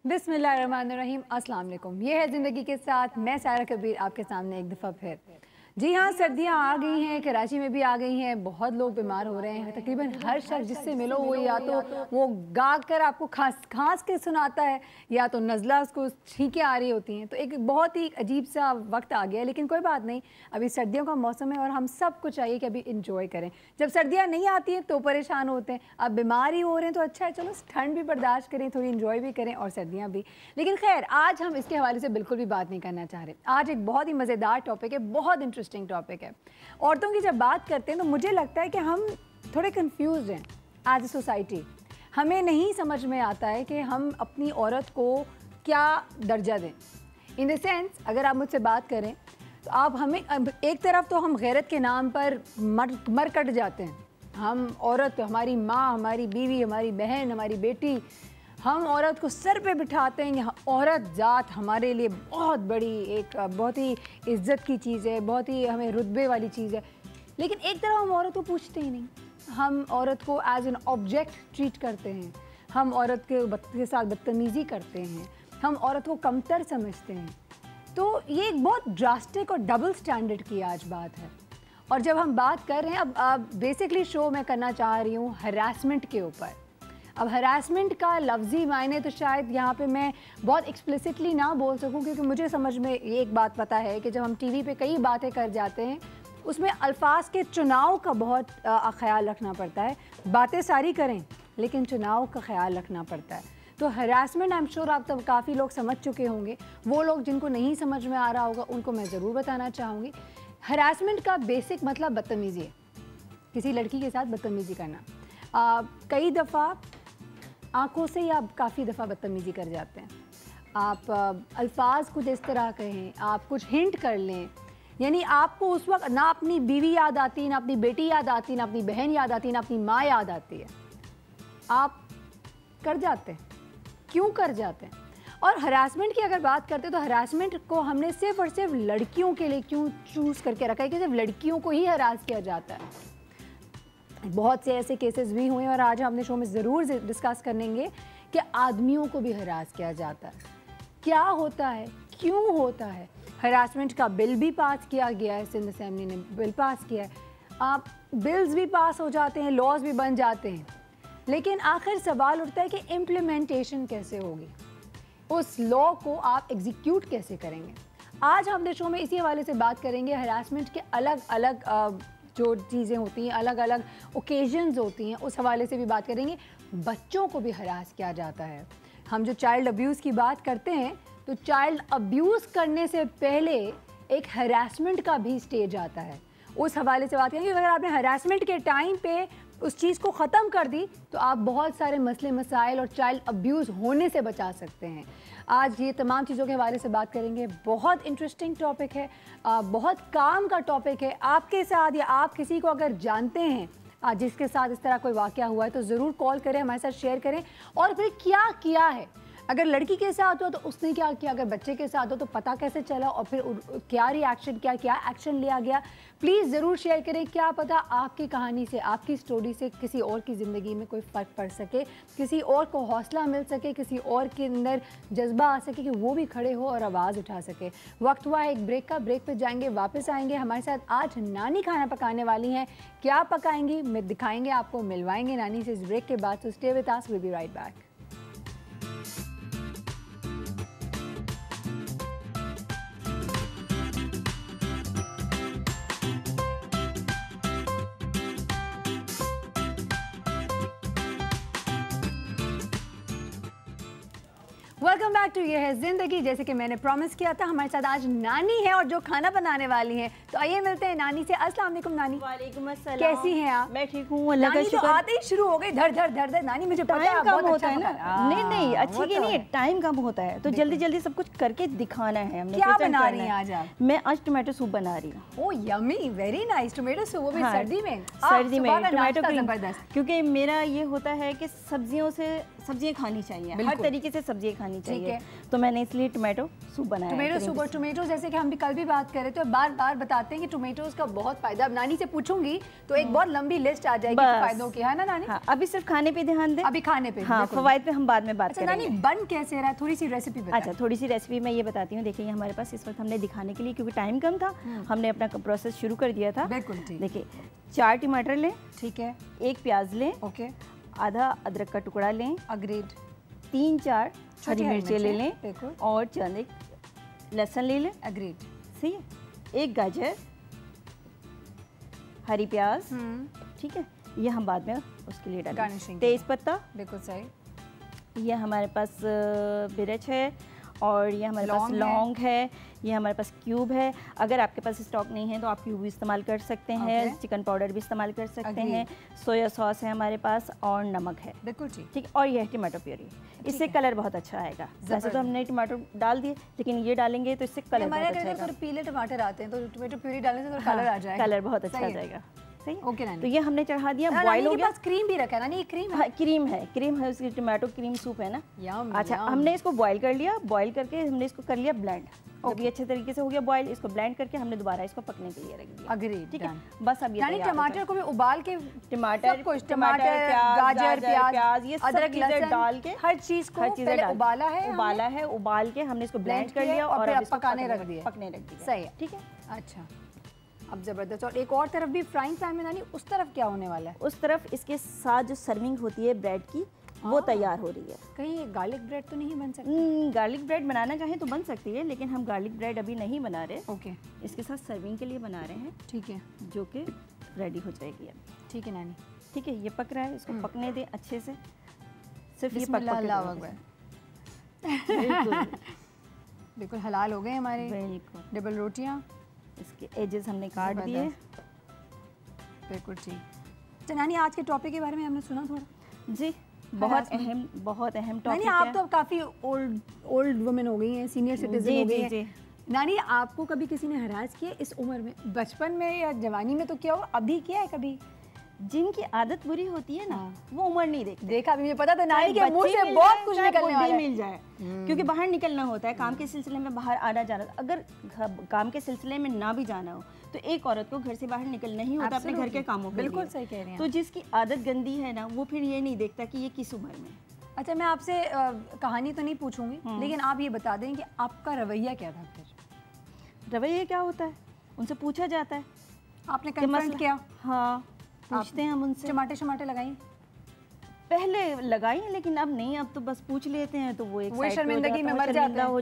बिस्मिल्लाहिर्रहमानिर्रहीम, अस्सलाम वालेकुम। ये है ज़िंदगी के साथ, मैं सायरा कबीर आपके सामने एक दफ़ा फिर। जी हाँ, सर्दियाँ आ गई हैं, कराची में भी आ गई हैं, बहुत लोग बीमार हो रहे हैं। तकरीबन हर शख्स जिससे मिलो वो या तो वो गा कर आपको खांस के सुनाता है या तो नज़ला उसको छींकें आ रही होती हैं। तो एक बहुत ही अजीब सा वक्त आ गया है, लेकिन कोई बात नहीं, अभी सर्दियों का मौसम है और हम सबको चाहिए कि अभी इंजॉय करें। जब सर्दियाँ नहीं आती हैं तो परेशान होते हैं, अब बीमार ही हो रहे हैं तो अच्छा है, चलो ठंड भी बर्दाश्त करें, थोड़ी इंजॉय भी करें और सर्दियाँ भी। लेकिन खैर, आज हम इसके हवाले से बिल्कुल भी बात नहीं करना चाह रहे। आज एक बहुत ही मज़ेदार टॉपिक है, बहुत इंटरेस्टिंग टॉपिक है। औरतों की जब बात करते हैं तो मुझे लगता है कि हम थोड़े कंफ्यूज हैं एज ए सोसाइटी। हमें नहीं समझ में आता है कि हम अपनी औरत को क्या दर्जा दें। इन द सेंस, अगर आप मुझसे बात करें तो आप हमें एक तरफ तो हम गैरत के नाम पर मर कट जाते हैं। हम औरत, हमारी माँ, हमारी बीवी, हमारी बहन, हमारी बेटी, हम औरत को सर पे बिठाते हैं। यहाँ औरत ज़ात हमारे लिए बहुत बड़ी, एक बहुत ही इज़्ज़त की चीज़ है, बहुत ही हमें रुतबे वाली चीज़ है। लेकिन एक तरफ हम औरत को पूछते ही नहीं, हम औरत को एज एन ऑब्जेक्ट ट्रीट करते हैं, हम औरत के साथ बदतमीज़ी करते हैं, हम औरत को कमतर समझते हैं। तो ये एक बहुत ड्रास्टिक और डबल स्टैंडर्ड की आज बात है। और जब हम बात कर रहे हैं, अब बेसिकली शो मैं करना चाह रही हूँ हरासमेंट के ऊपर। अब हरासमेंट का लफ्ज़ी मायने तो शायद यहाँ पे मैं बहुत एक्सप्लिसिटली ना बोल सकूँ, क्योंकि मुझे समझ में ये एक बात पता है कि जब हम टीवी पे कई बातें कर जाते हैं उसमें अल्फाज के चुनाव का बहुत ख्याल रखना पड़ता है। बातें सारी करें लेकिन चुनाव का ख्याल रखना पड़ता है। तो हरासमेंट आई एम श्योर आप तब काफ़ी लोग समझ चुके होंगे। वो लोग जिनको नहीं समझ में आ रहा होगा उनको मैं ज़रूर बताना चाहूँगी। हरासमेंट का बेसिक मतलब बदतमीज़ी है, किसी लड़की के साथ बदतमीज़ी करना। कई दफ़ा आँखों से ही आप काफ़ी दफ़ा बदतमीज़ी कर जाते हैं। आप अल्फाज कुछ इस तरह कहें, आप कुछ हिंट कर लें, यानी आपको उस वक्त ना अपनी बीवी याद आती, ना अपनी बेटी याद आती, ना अपनी बहन याद आती, ना अपनी माँ याद आती है। आप कर जाते हैं। क्यों कर जाते हैं? और हरासमेंट की अगर बात करते हैं तो हरासमेंट को हमने सिर्फ और सिर्फ लड़कियों के लिए क्यों चूज़ करके रखा है कि सिर्फ लड़कियों को ही हरास किया जाता है। बहुत से ऐसे केसेस भी हुए और आज हम अपने शो में ज़रूर डिस्कस करेंगे कि आदमियों को भी हरास किया जाता है। क्या होता है, क्यों होता है? हरासमेंट का बिल भी पास किया गया है, सिंध असेंबली ने बिल पास किया है। आप बिल्स भी पास हो जाते हैं, लॉज भी बन जाते हैं, लेकिन आखिर सवाल उठता है कि इम्प्लीमेंटेशन कैसे होगी, उस लॉ को आप एग्जीक्यूट कैसे करेंगे। आज हम अपने शो में इसी हवाले से बात करेंगे। हरासमेंट के अलग अलग जो चीज़ें होती हैं, अलग अलग ओकेजन्स होती हैं, उस हवाले से भी बात करेंगे। बच्चों को भी हरास किया जाता है। हम जो चाइल्ड अब्यूज़ की बात करते हैं तो चाइल्ड अब्यूज़ करने से पहले एक हरासमेंट का भी स्टेज आता है, उस हवाले से बात करेंगे। अगर आपने हरासमेंट के टाइम पे उस चीज़ को ख़त्म कर दी तो आप बहुत सारे मसले मसाइल और चाइल्ड अब्यूज़ होने से बचा सकते हैं। आज ये तमाम चीज़ों के हवाले से बात करेंगे। बहुत इंटरेस्टिंग टॉपिक है, बहुत काम का टॉपिक है। आपके साथ या आप किसी को अगर जानते हैं जिसके साथ इस तरह कोई वाक़या हुआ है तो ज़रूर कॉल करें, हमारे साथ शेयर करें। और फिर क्या किया है, अगर लड़की के साथ हो तो उसने क्या किया, अगर बच्चे के साथ हो तो पता कैसे चला और फिर क्या रिएक्शन, क्या एक्शन लिया गया। प्लीज़ ज़रूर शेयर करें। क्या पता आपकी कहानी से, आपकी स्टोरी से किसी और की ज़िंदगी में कोई फ़र्क पड़ सके, किसी और को हौसला मिल सके, किसी और के अंदर जज्बा आ सके कि वो भी खड़े हो और आवाज़ उठा सके। वक्त हुआ है एक ब्रेक का, ब्रेक पे जाएंगे, वापस आएंगे। हमारे साथ आज नानी खाना पकाने वाली हैं। क्या पकाएंगी मैं दिखाएंगे आपको, मिलवाएंगे नानी से इस ब्रेक के बाद। So stay with us, we will be right back. Welcome back to ये है ज़िंदगी। जैसे कि मैंने प्रॉमिस किया था, हमारे साथ आज नानी है और जो खाना बनाने वाली हैं। तो आइए मिलते हैं नानी से। अस्सलाम वालेकुम नानी। वालेकुम अस्सलाम। कैसी हैं आप? मैं ठीक हूँ, अल्लाह का नानी शुक्र। तो आते ही शुरू हो गई धर धर धर धर। नानी मुझे पता है टाइम कम होता है ना। नहीं नहीं, अच्छी वो के तो लिए है। टाइम कम होता है तो जल्दी जल्दी सब कुछ करके दिखाना है हमने। क्या present बना करना रही हैं है। आज आप? मैं आज टोमेटो सूप बना रही हूँ। Oh yummy, very nice. Tomato soup, वो भी हाँ, सर्दी में। सर्दी में सुबह का टोमेटो नाश्ता क्रीम। जबरदस्त। क्योंकि मेरा ये होता है कि सब्जियों से सब्जियाँ खानी चाहिए, हर बिल्कुल। तरीके से सब्जियाँ खानी होनी चाहिए, तो मैंने इसलिए टोमेटो सूप बनाया। टोमेटो सूप और टोमेटोज जैसे कि हम भी कल भी बात कर रहे थे, बार बार बताते हैं कि टोमेटोज का बहुत फायदा। अब नानी से पूछूंगी तो एक बहुत लंबी लिस्ट आ जाएगी फायदों की, है ना नानी? हाँ, अभी सिर्फ खाने पे ध्यान दें। अभी खाने पे, हाँ, फवायद पे हम बाद में बात करेंगे। नानी बन कैसे रहा है, थोड़ी सी रेसिपी बताएं। अच्छा, थोड़ी सी रेसिपी मैं ये बताती हूँ। देखिए हमारे पास इस वक्त हमने दिखाने के लिए, क्योंकि टाइम कम था, हमने अपना प्रोसेस शुरू कर दिया था। बिल्कुल ठीक। देखिए 4 टमाटर लें, ठीक है, 1 प्याज लें, ओके, आधा अदरक का टुकड़ा लें, अग्रीड, 3-4 हरी मिर्चें ले लें, बिल्कुल, और चंद एक लहसुन ले लें, अग्रीड, सही है, 1 गाजर, हरी प्याज, ठीक है, ये हम बाद में उसके लिए डालेंगे। तेज पत्ता, बिल्कुल सही, ये हमारे पास मिर्च है, और ये हमारे पास लौंग है, ये हमारे पास क्यूब है। अगर आपके पास स्टॉक नहीं है तो आप क्यूब भी इस्तेमाल कर सकते हैं, चिकन पाउडर भी इस्तेमाल कर सकते हैं, सोया सॉस है हमारे पास, और नमक है, बिल्कुल ठीक, और ये है टमाटो प्यूरी। इससे कलर बहुत अच्छा आएगा। वैसे तो हमने टमाटो डाल दिए, लेकिन ये डालेंगे तो इससे कलर बहुत अच्छा आएगा। पीले टमाटर आते हैं तो टमाटो प्यूरी डालने से कलर आ जाएगा, कलर बहुत अच्छा आ जाएगा। सही, ओके नानी। तो ये हमने चढ़ा दिया, बॉईल हो गया। क्रीम भी रखा है नानी, क्रीम है? हाँ, क्रीम है उसकी, टमाटो क्रीम सूप है ना। अच्छा, यम। हमने इसको बॉईल कर लिया, बॉईल करके हमने इसको कर लिया ब्लेंड। जब ये अच्छे तरीके से हो गया बॉईल, इसको ब्लेंड करके हमने दोबारा इसको पकने के लिए रख दिया। अग्री, ठीक है, बस अब ये टमाटर को भी उबाल के, टमाटर, गाजर, प्याज, ये अदरक डाल के हर चीज को पहले उबाला है, उबाल के हमने इसको ब्लेंड कर लिया और फिर पकने रख दिया। सही है, ठीक है। अच्छा, अब जबरदस्त। और एक और तरफ भी फ्राइंग पैन में नानी, उस तरफ क्या होने वाला है? उस तरफ इसके साथ जो सर्विंग होती है ब्रेड की, वो तैयार हो रही है। कहीं ये गार्लिक ब्रेड तो नहीं बन सकती? गार्लिक ब्रेड बनाना चाहें तो बन सकती है, लेकिन हम गार्लिक ब्रेड अभी नहीं बना रहे। ओके, इसके साथ सर्विंग के लिए बना रहे हैं, ठीक है, जो कि रेडी हो जाएगी अब। ठीक है नानी, ठीक है, ये पक रहा है, इसको पकने दें अच्छे से। सिर्फ ये बिल्कुल हलाल हो गए हमारे। बिल्कुल, डबल रोटियाँ, इसके एजेस हमने काट दिए। बिल्कुल ठीक। अच्छा नानी, आज के टॉपिक के बारे में हमने सुना थोड़ा। जी, बहुत अहम टॉपिक है। आप तो काफ़ी ओल्ड वुमेन हो गई हैं, सीनियर सिटीजन हो गई हैं। नानी, आपको कभी किसी ने हरास किया इस उम्र में? बचपन में या जवानी में तो क्या हो, अभी किया है कभी? जिनकी आदत बुरी होती है ना, वो उम्र नहीं देखते। देखा, मुझे पता था नानी के मुंह से बहुत कुछ निकलने वाला है। मिल जाए, क्योंकि बाहर निकलना होता है, काम के सिलसिले में बाहर आना जाना। अगर काम के सिलसिले में ना भी जाना हो तो एक औरत को घर से बाहर निकलना ही होता है अपने घर के कामों के लिए। बिल्कुल सही कह रही हैं। तो जिसकी आदत गंदी है ना, वो फिर ये नहीं देखता कि ये किस उम्र में। अच्छा, मैं आपसे कहानी तो नहीं पूछूंगी, लेकिन आप ये बता दें कि आपका रवैया क्या था फिर? रवैया क्या होता है, उनसे पूछा जाता है। आपने कन्फ्रंट किया? हाँ, पूछते हैं हम उनसे। टमाटर लगाई? पहले लगाई, लेकिन अब नहीं, अब तो बस पूछ लेते हैं तो वो एक शर्मिंदगी में मर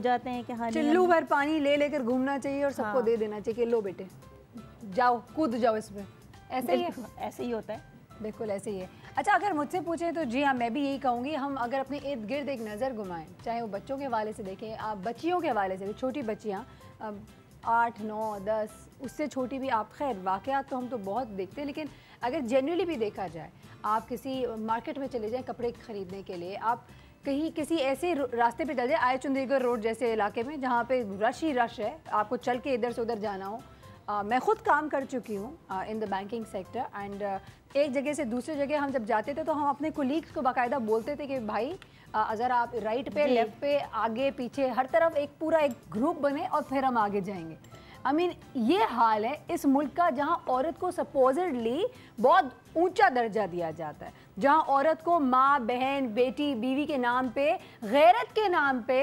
जाते हैं कि हाँ, चिल्लू भर पानी ले लेकर घूमना चाहिए और सबको दे देना चाहिए कि लो बेटे जाओ, कूद जाओ इसमें। ऐसे ही है, ऐसे ही होता है, बिल्कुल ऐसे ही है। अच्छा, अगर मुझसे पूछें तो जी हाँ, मैं भी यही कहूँगी, हम अगर अपने इर्द गिर्द एक नज़र घुमाएं, चाहे वो बच्चों के हवाले से देखें, आप बच्चियों के हवाले से, छोटी बच्चियाँ 8, 9, 10, उससे छोटी भी, आप खैर वाक़यात तो हम तो बहुत देखते हैं, लेकिन अगर जनरली भी देखा जाए, आप किसी मार्केट में चले जाएं कपड़े ख़रीदने के लिए, आप कहीं किसी ऐसे रास्ते पे चल जाए, आय चंडीगढ़ रोड जैसे इलाके में जहाँ पे रश ही रश है, आपको चल के इधर से उधर जाना हो। मैं ख़ुद काम कर चुकी हूँ in the banking sector, and एक जगह से दूसरी जगह हम जब जाते थे तो हम अपने कोलीग्स को बाकायदा बोलते थे कि भाई अगर आप राइट पे, लेफ़्ट पे, आगे पीछे, हर तरफ एक पूरा एक ग्रुप बने और फिर हम आगे जाएंगे। I mean, ये हाल है इस मुल्क का, जहाँ औरत को सपोजिटली बहुत ऊंचा दर्जा दिया जाता है, जहाँ औरत को माँ, बहन, बेटी, बीवी के नाम पे, गैरत के नाम पे,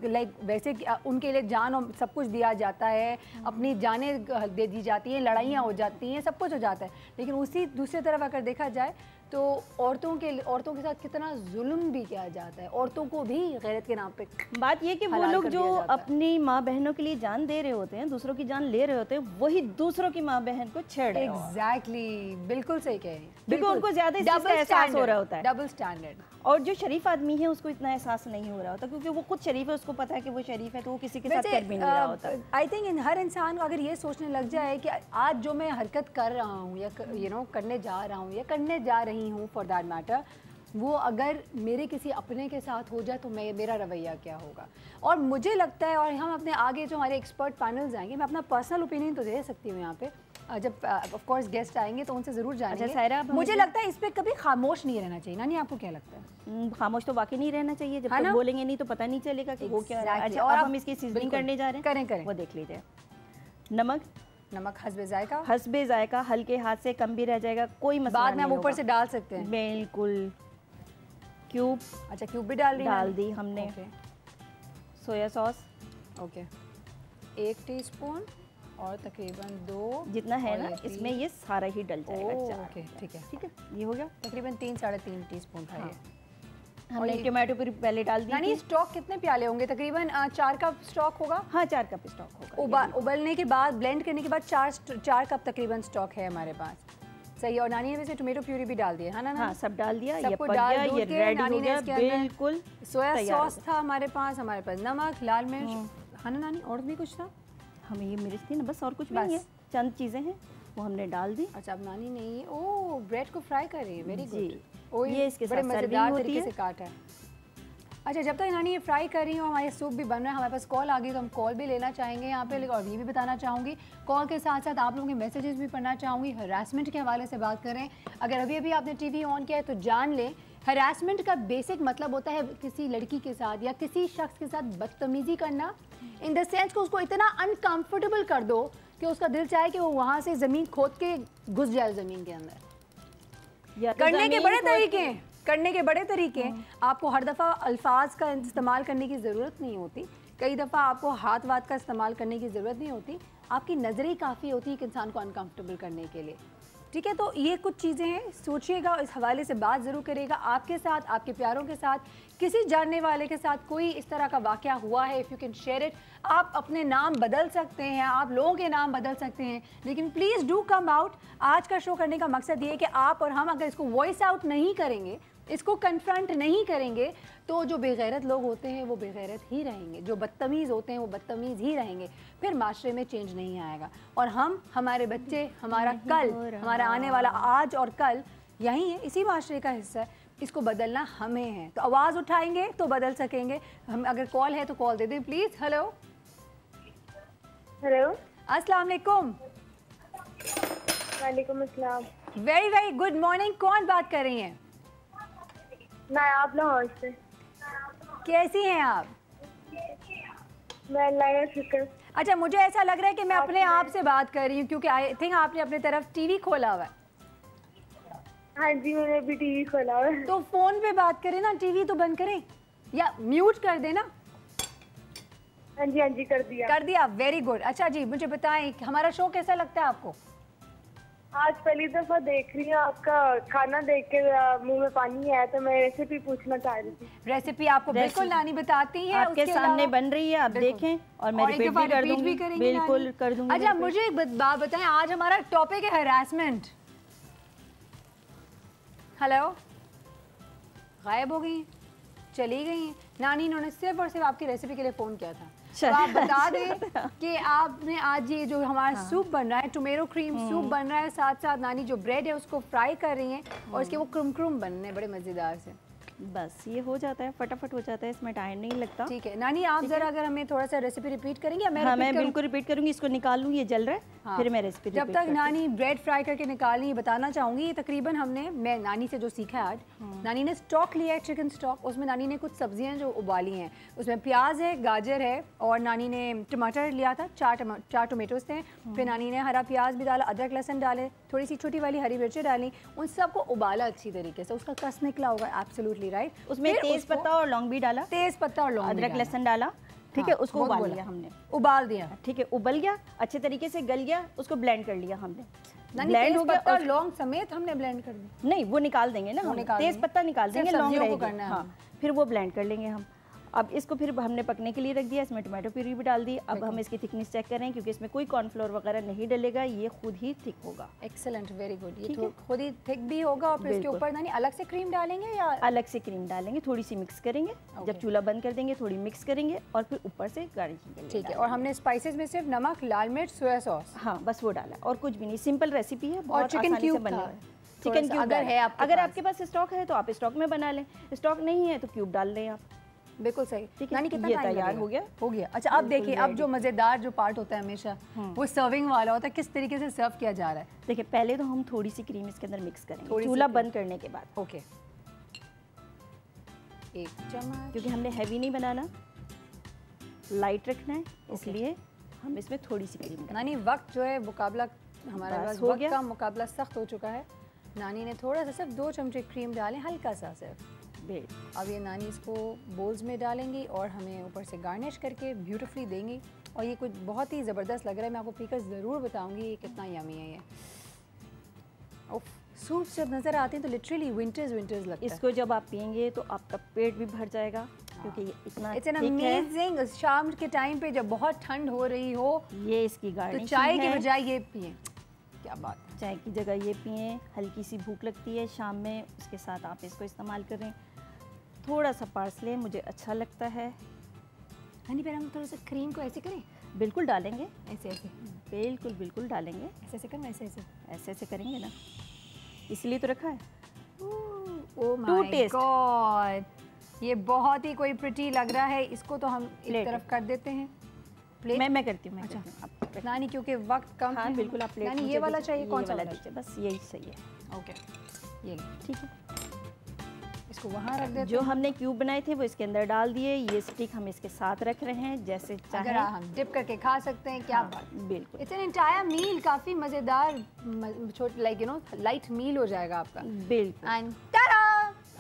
लाइक वैसे उनके लिए जान और सब कुछ दिया जाता है, अपनी जानें दे दी जाती हैं, लड़ाइयाँ हो जाती हैं, सब कुछ हो जाता है। लेकिन उसी दूसरी तरफ अगर देखा जाए तो औरतों के साथ कितना जुल्म भी किया जाता है, औरतों को भी गैरत के नाम पे। बात ये कि वो लोग जो अपनी माँ बहनों के लिए जान दे रहे होते हैं, दूसरों की जान ले रहे होते हैं, वही दूसरों की माँ बहन को छेड़ रहे हैं। एग्जैक्टली, बिल्कुल सही कह रही हैं, क्योंकि उनको ज्यादा एहसास हो रहा होता है, डबल स्टैंडर्ड। और जो शरीफ आदमी है उसको इतना एहसास नहीं हो रहा होता, क्योंकि वो खुद शरीफ है, उसको पता है कि वो शरीफ है, तो वो किसी के साथ कर भी नहीं रहा होता। आई थिंक हर इंसान को अगर ये सोचने लग जाए कि आज जो मैं हरकत कर रहा हूँ या करने जा रहा हूँ या करने जा रही हूँ फॉर दैट मैटर, वो अगर मेरे किसी अपने के साथ हो जाए तो मेरा रवैया क्या होगा। और मुझे लगता है, और हम अपने आगे जो हमारे एक्सपर्ट पैनल्स आएंगे, मैं अपना पर्सनल ओपिनियन तो दे सकती हूँ यहाँ पे, जब ऑफ कोर्स गेस्ट आएंगे तो उनसे जरूर जानेंगे। अच्छा सायरा, मुझे लगता है इस पे कभी खामोश नहीं रहना चाहिए। नानी आपको क्या लगता है? खामोश तो वाकई नहीं रहना चाहिए, जब तक बोलेंगे नहीं तो पता नहीं चलेगा कि वो क्या है। अच्छा, और हम इसकी सीजनिंग करने जा रहे हैं, करें वो देख लीजिए। नमक हस्बे जायका, हस्बे जायका, हल्के हाथ से कम भी रह जाएगा, कोई मसला बाद में नहीं हम ऊपर से डाल सकते हैं। बिल्कुल। क्यूब, अच्छा क्यूब भी डाल दी हमने। सोया सॉस, ओके 1 टीस्पून और तकरीबन 2 जितना है ना इसमें ये सारा ही डल जाएगा। ओके ठीक है, ये हो गया। तकरीबन 3-3.5 टीस्पून था ये। हमने टोमेटो प्यूरी पहले डाल दी। यानी स्टॉक कितने प्याले होंगे? तकरीबन 4 कप स्टॉक होगा। हाँ 4 कप स्टॉक होगा। उबलने के बाद, ब्लेंड करने के बाद 4 कप तकरीबन स्टॉक है हमारे पास। सही। और नानी ने वैसे टोमेटो प्यूरी भी डाल दी है ना? हाँ सब डाल दिया, ये पक गया, ये रेडी हो गया बिल्कुल। सोया सॉस था हमारे पास नमक, लाल मिर्च, है ना नानी? और भी कुछ था? हमें ये मिर्च थी ना, बस और कुछ नहीं है, चंद चीजें हैं वो हमने डाल दी। अच्छा अब नानी ने ये ब्रेड को फ्राई कर रही है। Very good. ये इसके बड़े साथ मजेदार सर्विंग तरीके से काटा है। अच्छा जब तक नानी ये फ्राई कर रही हो, हमारे सूप भी बन रहा है, हमारे पास कॉल आ गई तो हम कॉल भी लेना चाहेंगे यहाँ पे। और ये भी बताना चाहूँगी, कॉल के साथ साथ आप लोगों के मैसेजेस भी पढ़ना चाहूँगी। हरासमेंट के हवाले से बात करें, अगर अभी अभी आपने टीवी ऑन किया है तो जान लें, हरासमेंट का बेसिक मतलब होता है किसी लड़की के साथ या किसी शख्स के साथ बदतमीजी करना, इन द सेंस कि उसको इतना अनकंफर्टेबल कर दो कि उसका दिल चाहे कि वो वहाँ से ज़मीन खोद के घुस जाए ज़मीन के अंदर। करने के बड़े तरीके आपको हर दफ़ा अल्फाज का इस्तेमाल करने की ज़रूरत नहीं होती, कई दफ़ा आपको हाथ वाथ का इस्तेमाल करने की ज़रूरत नहीं होती, आपकी नज़रें काफ़ी होती है कि इंसान को अनकंफर्टेबल करने के लिए। ठीक है, तो ये कुछ चीज़ें हैं, सोचिएगा, इस हवाले से बात ज़रूर करेगा। आपके साथ, आपके प्यारों के साथ, किसी जानने वाले के साथ कोई इस तरह का वाक़या हुआ है, if you can share it. आप अपने नाम बदल सकते हैं, आप लोगों के नाम बदल सकते हैं, लेकिन प्लीज़ डू कम आउट। आज का शो करने का मकसद ये है कि आप और हम अगर इसको वॉइस आउट नहीं करेंगे, इसको कन्फ्रंट नहीं करेंगे, तो जो बेगैरत लोग होते हैं वो बेगैरत ही रहेंगे, जो बदतमीज़ होते हैं वो बदतमीज़ ही रहेंगे, फिर माशरे में चेंज नहीं आएगा। और हम, हमारे बच्चे, हमारा कल, हमारा आने वाला आज और कल यही है, इसी माशरे का हिस्सा है, इसको बदलना हमें है। तो आवाज़ उठाएंगे तो बदल सकेंगे। हम अगर कॉल है तो कॉल दे दें प्लीज़। हेलो अस्सलाम वालेकुम। वालेकुम अस्सलाम। Very very good morning. कौन बात कर रही हैं? मैं आप लाहौर से। कैसी हैं आप? मैं अल्लाह का शुक्र। अच्छा मुझे ऐसा लग रहा है कि मैं अपने आप से बात कर रही हूँ, क्योंकि आई थिंक आपने अपने तरफ टीवी खोला हुआ है। हाँ जी मैंने भी टीवी खोला हुआ है। तो फोन पे बात करें ना, टीवी तो बंद करें या म्यूट कर देना। हाँ जी कर दिया। कर दिया, वेरी गुड। अच्छा जी मुझे बताएं हमारा शो कैसा लगता है आपको? आज पहली दफा देख रही हूँ, आपका खाना देख के मुंह में पानी आया, तो मैं रेसिपी पूछना चाह रही थी। रेसिपी आपको बिल्कुल नानी बताती है, आपके सामने बन रही है, आप देखें और मैं रिपीट भी कर दूंगी, बिल्कुल कर दूंगी। अच्छा मुझे एक बात बताएं, आज हमारा टॉपिक है हरासमेंट। हेलो, गायब हो गई, चली गई नानी। इन्होंने सिर्फ और सिर्फ आपकी रेसिपी के लिए फ़ोन किया था। तो आप बता दें कि आपने आज ये जो हमारा सूप बन रहा है, टोमेटो क्रीम सूप बन रहा है, साथ साथ नानी जो ब्रेड है उसको फ्राई कर रही हैं और इसके वो क्रुम क्रुम बनने बड़े मज़ेदार से। बस ये हो जाता है, फटाफट हो जाता है, इसमें टाइम नहीं लगता। ठीक है नानी, आप जरा अगर हमें थोड़ा सा रेसिपी रिपीट करेंगे? मैं बिल्कुल रिपीट करूंगी। इसको निकाल लूँ, ये जल रहा है। हाँ। फिर मैं रेसिपी जब तक नानी ब्रेड फ्राई करके निकाली बताना चाहूँगी, ये तकरीबन मैं नानी से जो सीखा है आज, नानी ने स्टॉक लिया है, चिकन स्टॉक। उसमें नानी ने कुछ सब्जियाँ जो उबाली हैं, उसमें प्याज है, गाजर है, और नानी ने टमाटर लिया था, 4 टोमेटोज थे। फिर नानी ने हरा प्याज भी डाला, अदरक लहसुन डाले, थोड़ी सी छोटी वाली हरी मिर्चें डाली, उन सबको उबाला अच्छी तरीके से, उसका कस निकला होगा। Absolutely right. उसमें तेज पत्ता और लौंग भी डाला, तेज पत्ता और लौंग, अदरक लहसुन डाला। ठीक है, उसको उबाल लिया हमने, उबाल दिया। ठीक है, उबल गया, अच्छे तरीके से गल गया, उसको ब्लेंड कर लिया हमने। ब्लेंड हो गया और लौंग समेत हमने ब्लेंड कर दिया। नहीं, वो निकाल देंगे ना, तेज पत्ता निकाल देंगे, लौंग रहेगा। हाँ, फिर वो ब्लेंड कर लेंगे हम। अब इसको फिर हमने पकने के लिए रख दिया, इसमें टोमेटो प्यूरी भी डाल दी। अब हम इसकी थिकनेस चेक करें, क्योंकि इसमें कोई कॉर्नफ्लोर वगैरह नहीं डलेगा, ये खुद ही थिक होगा। Excellent, very good. ये खुद ही थिक भी होगा। और फिर इसके ऊपर नानी अलग से क्रीम डालेंगे या? अलग से क्रीम डालेंगे, थोड़ी सी मिक्स करेंगे। जब चूल्हा बंद कर देंगे थोड़ी मिक्स करेंगे और फिर ऊपर से गार्निशिंग। ठीक है, और हमने स्पाइसेस में सिर्फ नमक, लाल मिर्च, सोया सॉस, हाँ बस वो डाला, और कुछ भी नहीं। सिंपल रेसिपी है, और चिकन क्यूब बनने वाला है। चिकन क्यूब अगर है, अगर आपके पास स्टॉक है तो आप स्टॉक में बना लें, स्टॉक नहीं है तो क्यूब डाल लें आप। बिल्कुल सही। ठीक है, नानी कितना ये टाइम तैयार हो गया? हो गया। अच्छा अब देखिए, अब जो मज़ेदार जो पार्ट होता है हमेशा वो सर्विंग वाला होता है, किस तरीके से सर्व किया जा रहा है। देखिए पहले तो हम थोड़ी सी क्रीम इसके अंदर मिक्स करेंगे थोड़ी सी चूल्हा क्रीम। बंद करने के बाद, ओके, 1 चम्मच, क्योंकि हमने हैवी नहीं बनाना, लाइट रखना है, इसलिए हम इसमें थोड़ी सी क्रीम डालेंगे। नानी वक्त जो है मुकाबला हमारे बस पास हो वक्त गया। का मुकाबला सख्त हो चुका है। नानी ने थोड़ा सा सिर्फ 2 चमचे क्रीम डालें, हल्का सा सिर्फ। अब ये नानी इसको बोल्स में डालेंगी और हमें ऊपर से गार्निश करके ब्यूटीफुली देंगी। और ये कुछ बहुत ही ज़बरदस्त लग रहा है, मैं आपको पीकर ज़रूर बताऊंगी ये कितना यमी है ये। उफ, सूप जब नज़र आते हैं तो लिटरली विंटर्स लगता है। इसको जब आप पियेंगे तो आपका पेट भी भर जाएगा, क्योंकि ये इतना इट्स एन thick है। अमेजिंग। शाम के टाइम पे जब बहुत ठंड हो रही हो ये इसकी तो गार्निशिंग चाय के है। बजाय ये पिए, क्या बात है। चाय की जगह ये पिए, हल्की सी भूख लगती है शाम में, उसके साथ आप इसको इस्तेमाल करें। थोड़ा सा पार्सले मुझे अच्छा लगता है। हनी पर हम थोड़ा सा क्रीम को ऐसे करें, बिल्कुल डालेंगे, ऐसे ऐसे बिल्कुल डालेंगे, ऐसे ऐसे करना, ऐसे ऐसे करेंगे ना, इसलिए तो रखा है। ओह To माय taste। गॉड, ये बहुत ही कोई प्रिटी लग रहा है। इसको तो हम एक Plate तरफ कर देते हैं। प्लेट मैं करती हूँ, मैं अच्छा। करती हूँ। आप रखिए। नानी क्योंकि वक्त कम हाँ है। बिल्कुल, आप प्लेट नानी ये मुझे वाला दीजिए, चाहिए, ये कौन सा वाला वाला? दीजिए, बस यही सही है। ओके, ये ठीक है, इसको वहाँ रख देते जो हैं। हमने क्यूब बनाए थे वो इसके अंदर डाल दिए। ये स्टिक हम इसके साथ रख रहे हैं, जैसे अगर चाहे हम डिप करके खा सकते हैं, क्या हाँ, बात। बिल्कुल इट्स एन एंटायर मील, काफ़ी मज़ेदार, छोटा लाइक यू नो लाइट मील हो जाएगा आपका। बिल्कुल। एंड टाटा,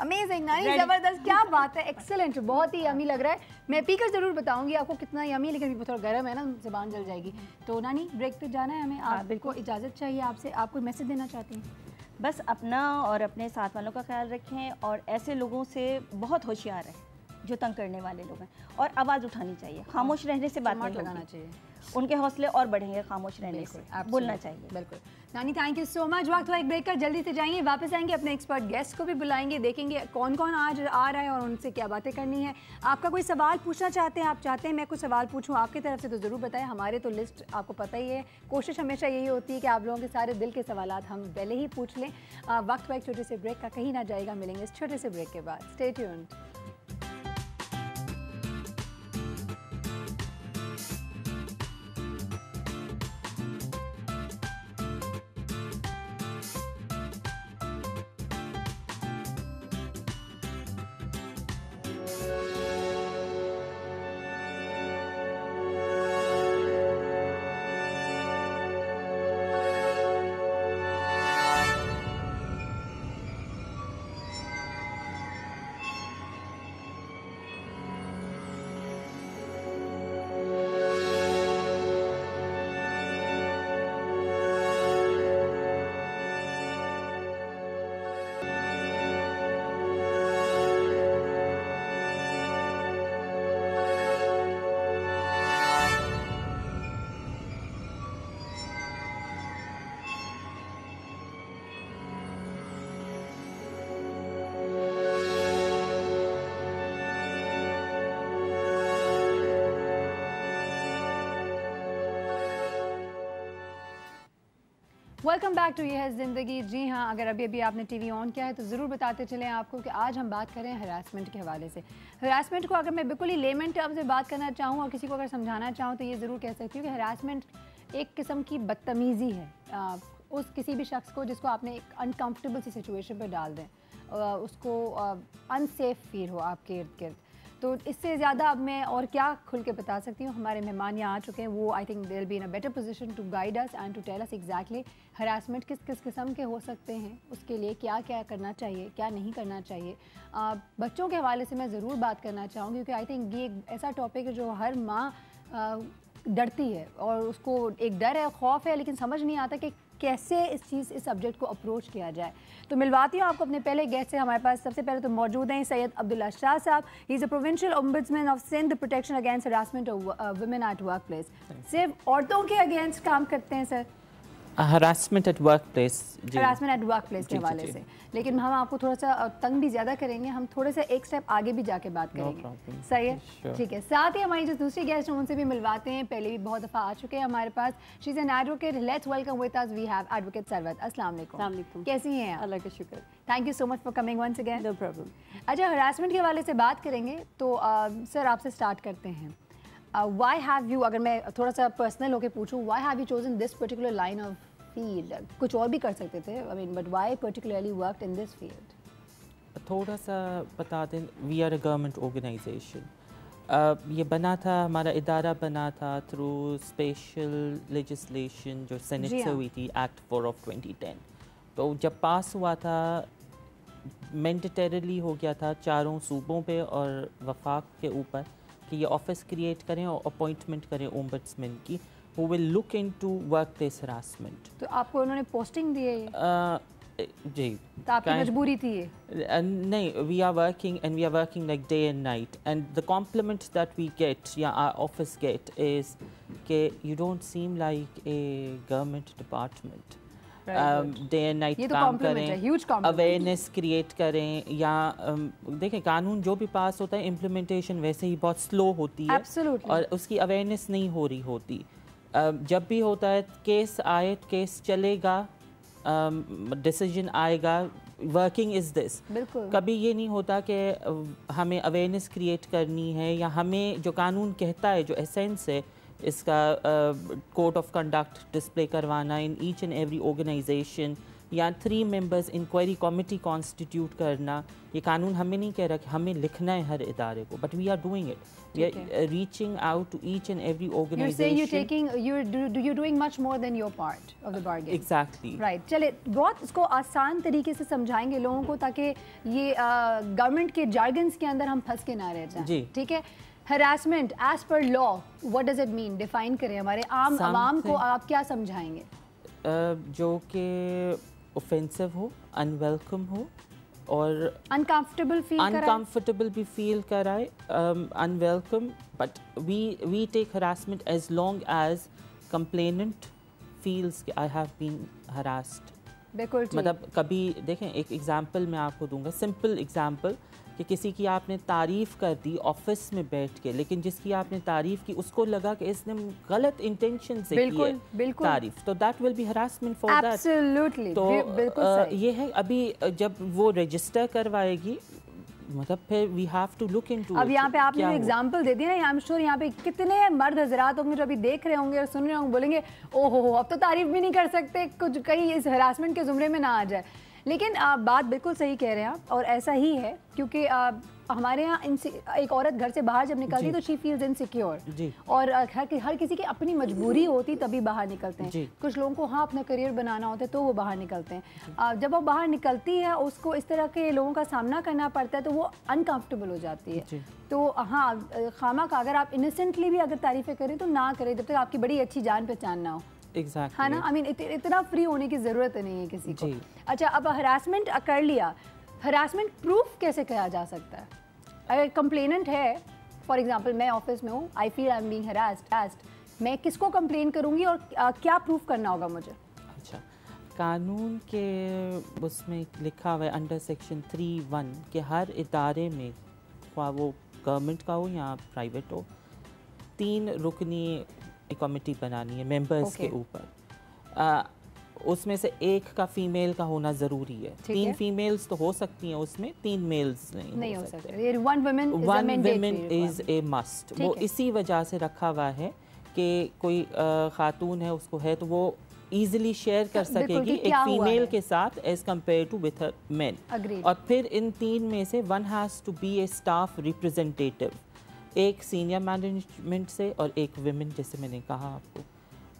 अमेजिंग नानी, Ready। जबरदस्त, क्या बात है, एक्सेलेंट, बहुत ही यमी लग रहा है। मैं पीकर जरूर बताऊंगी आपको कितना यमी, लेकिन अभी थोड़ा गर्म है ना, ज़बान जल जाएगी। तो नानी ब्रेक पे जाना है हमें, हाँ, आपको बिल्कुल। इजाज़त चाहिए आपसे, आप कोई मैसेज देना चाहती हैं? बस अपना और अपने साथ वालों का ख्याल रखें, और ऐसे लोगों से बहुत होशियार रहें जो तंग करने वाले लोग हैं, और आवाज़ उठानी चाहिए। खामोश रहने से बात चमाट नहीं लगाना होगी, चाहिए। उनके हौसले और बढ़ेंगे खामोश रहने से, absolutely, बोलना चाहिए। बिल्कुल। नानी थैंक यू सो मच। वक्त हुआ एक ब्रेक का, जल्दी से जाएंगे, वापस आएंगे, अपने एक्सपर्ट गेस्ट को भी बुलाएंगे, देखेंगे कौन कौन आज आ रहा है और उनसे क्या बातें करनी है। आपका कोई सवाल पूछना चाहते हैं, आप चाहते हैं मैं कुछ सवाल पूछूं आपकी तरफ से, तो ज़रूर बताएं। हमारे तो लिस्ट आपको पता ही है, कोशिश हमेशा यही होती है कि आप लोगों के सारे दिल के सवाल हम पहले ही पूछ लें। वक्त हुआ एक छोटे से ब्रेक का, कहीं ना जाएगा, मिलेंगे इस छोटे से ब्रेक के बाद। Stay tuned. Welcome back to ये है ज़िंदगी। जी हाँ, अगर अभी अभी आपने टीवी ऑन किया है तो ज़रूर बताते चलें आपको कि आज हम बात कर रहे हैं हरासमेंट के हवाले से। हरासमेंट को अगर मैं बिल्कुल ही लेमन टर्म से बात करना चाहूँ और किसी को अगर समझाना चाहूँ तो ये ज़रूर कह सकती हूँ कि हरासमेंट एक किस्म की बदतमीज़ी है उस किसी भी शख्स को जिसको आपने एक अनकम्फर्टेबल सी सिचुएशन पर डाल दें, उसको अनसेफ फील हो आपके इर्द गिर्द। तो इससे ज़्यादा अब मैं और क्या खुल के बता सकती हूँ। हमारे मेहमान यहाँ आ चुके हैं, वो I think they will be in a better position to guide us and to tell us exactly harassment किस किस किस्म के हो सकते हैं, उसके लिए क्या क्या करना चाहिए, क्या नहीं करना चाहिए। बच्चों के हवाले से मैं ज़रूर बात करना चाहूँगी क्योंकि आई थिंक ये एक ऐसा टॉपिक है जो हर माँ डरती है और उसको एक डर है, खौफ है, लेकिन समझ नहीं आता कि कैसे इस सब्जेक्ट को अप्रोच किया जाए। तो मिलवाती हूँ आपको अपने पहले गेस्ट से। हमारे पास सबसे पहले तो मौजूद हैं सैयद अब्दुल्ला शाह साहब। He is a provincial ombudsman of Sindh, protection against harassment of women at work place. सिर्फ औरतों के अगेंस्ट काम करते हैं सर? Harassment at work place, harassment at work place के हवाले से, लेकिन हम आपको थोड़ा सा तंग भी ज़्यादा करेंगे, हम थोड़ा सा एक स्टेप आगे भी जाके बात करेंगे। सही है, ठीक है। साथ ही हमारी जो दूसरी गेस्ट हैं उनसे भी मिलवाते हैं, पहले भी बहुत दफ़ा आ चुके हैं हमारे पास। She is an advocate, let's welcome with us we have advocate Sarwat. अस्सलाम वालेकुम, कैसी हैं आप? अल्लाह का शुक्र। Thank you so much for coming once again. No problem. अच्छा, हरासमेंट के हवाले से बात करेंगे तो सर आपसे स्टार्ट करते हैं। व्हाई हैव यू, अगर मैं थोड़ा सा पर्सनल होकर पूछूं, why have you chosen this particular line of field? कुछ और भी कर सकते थे, I mean, but why particularly worked in this field? थोड़ा सा बता दें, we are a government organisation. ये बना था, हमारा इदारा बना था थ्रू स्पेशल लेजिस्लेशन जो सेनेट से हुई थी, एक्ट 4 ऑफ 2010। तो जब पास हुआ था, मैंडेटरीली हो गया था चारों सूबों पे और वफाक के ऊपर कि ये ऑफिस क्रिएट करें और अपॉइंटमेंट करें ओम्बड्समैन की, who will look into workplace harassment। तो आपको उन्होंने पोस्टिंग दी है? जी, तो आपकी मजबूरी थी ये? नहीं, we are working like day and night, and the compliment that we get, या our office get, is कि you don't seem like a government department। Day and night काम करें, अवेयरनेस क्रिएट करें, या देखें कानून जो भी पास होता है इम्प्लीमेंटेशन वैसे ही बहुत स्लो होती है। Absolutely। और उसकी अवेयरनेस नहीं हो रही होती। जब भी होता है केस आए, केस चलेगा, डिसीजन आएगा, वर्किंग इज़ दिस। कभी ये नहीं होता कि हमें अवेयरनेस क्रिएट करनी है, या हमें जो कानून कहता है, जो एसेंस है इसका, कोड ऑफ कंडक्ट डिस्प्ले करवाना in each and every organisation, या 3 मेंबर्स इंक्वायरी कमेटी कॉन्स्टिट्यूट करना, ये कानून हमें नहीं कह रहा कि हमें लिखना है हर इदारे को, but we are doing it. We are reaching out to each and every organization. You're doing much more than your part of the bargain. Exactly. Right. चले बहुत इसको आसान तरीके से समझाएंगे लोगों को, ताकि ये गवर्नमेंट के जार्गन्स के अंदर हम फंस के ना रह जाएं। जी। ठीक है। Harassment as per law, what does it mean? Define करें, हमारे आम आवाम को आप क्या समझाएंगे? जो कि ऑफेंसिव हो, अनवेलकम हो, और अनकंफर्टेबल भी फील कराए, unwelcome, but we take harassment as long as complainant feels कि आई हैव बीन हरास्ड। बिल्कुल। मतलब कभी देखें, एक एग्जांपल मैं आपको दूंगा, सिंपल एग्जांपल, कि किसी की आपने तारीफ़ कर दी ऑफिस में बैठ के, लेकिन जिसकी आपने तारीफ़ की उसको लगा कि इसने गलत इंटेंशन से की है तारीफ़, तो that will be harassment for that. Absolutely. तो ये है, अभी जब वो रजिस्टर करवाएगी, मतलब फिर we have to look into. अब यहाँ पे आपने जो एग्जांपल दे दिया ना, आई एम श्योर यहाँ पे कितने मर्द हजरात होंगे जो अभी देख रहे होंगे और सुन रहे होंगे, बोलेंगे ओहो अब तो तारीफ भी नहीं कर सकते, कुछ कहीं इस हरासमेंट के जुमरे में ना आ जाए। लेकिन बात बिल्कुल सही कह रहे हैं आप, और ऐसा ही है, क्योंकि हमारे यहाँ एक औरत घर से बाहर जब निकलती है तो शी फील्स इनसिक्योर, और हर किसी की अपनी मजबूरी होती तभी बाहर निकलते हैं। कुछ लोगों को अपना करियर बनाना होता है तो वो बाहर निकलते हैं। जब वो बाहर निकलती है, उसको इस तरह के लोगों का सामना करना पड़ता है, तो वो अनकंफर्टेबल हो जाती है। तो हाँ, खामा का अगर आप इनोसेंटली भी अगर तारीफ़ें करें तो ना करें, जब तक आपकी बड़ी अच्छी जान पहचान ना हो। Exactly. है ना, आई मीन इतना फ्री होने की ज़रूरत नहीं है किसी को। अच्छा, अब हरासमेंट कर लिया, हरासमेंट प्रूफ कैसे किया जा सकता है? अगर कंप्लेनेंट है, फॉर एग्जांपल मैं ऑफिस में हूँ, I feel I am being harassed, मैं किसको कंप्लेन करूँगी और क्या प्रूफ करना होगा मुझे? अच्छा, कानून के उसमें लिखा हुआ है अंडर सेक्शन 3(1) कि हर इदारे में, ख्वाह वो गवर्नमेंट का हो या प्राइवेट हो, 3 रुकनी कमेटी बनानी है मेंबर्स के ऊपर। उसमें से एक का फीमेल का होना ज़रूरी है। 3 फीमेल्स तो हो सकती हैं उसमें, 3 मेल्स नहीं हो सकते। One women is a must. वो इसी वजह से रखा हुआ है कि कोई खातून है, उसको है तो वो ईजिली शेयर कर सकेगी एक फीमेल के साथ as compare to with man. और फिर इन 3 में से 1 has to be a staff representative, एक सीनियर मैनेजमेंट से और एक विमेन, जैसे मैंने कहा आपको।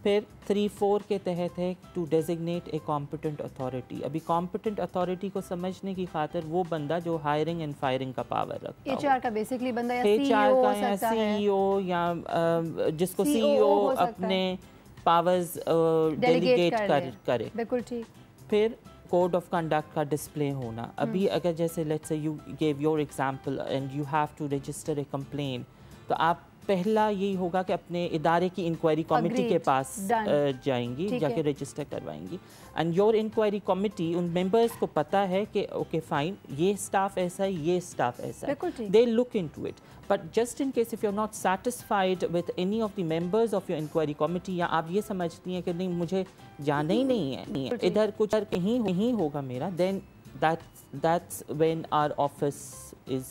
फिर 3(4) के तहत है to designate a competent authority. अभी कॉम्पिटेंट अथॉरिटी को समझने की खातिर वो बंदा जो हायरिंग एंड फायरिंग का पावर रखता है, HR का बेसिकली बंदा, या HR का या CEO, या जिसको CEO अपने पावर्स डेलीगेट करे। बिल्कुल ठीक। फिर कोड ऑफ कंडक्ट का डिस्प्ले होना। अभी अगर जैसे let's say you gave your example and you have to register a complaint, तो आप पहला यही होगा कि अपने इदारे की इंक्वायरी कमेटी के पास जाएंगी, जाके रजिस्टर करवाएंगी। एंड योर इंक्वायरी कमेटी, उन मेंबर्स को पता है कि ओके फाइन, ये स्टाफ ऐसा है, ये स्टाफ ऐसा है, they look into it. But just in case if you are not satisfied with any of the members of your inquiry committee, या आप ये समझती हैं कि नहीं मुझे जाना ही नहीं है, इधर कुछ कहीं नहीं होगा मेरा, then that's when our office is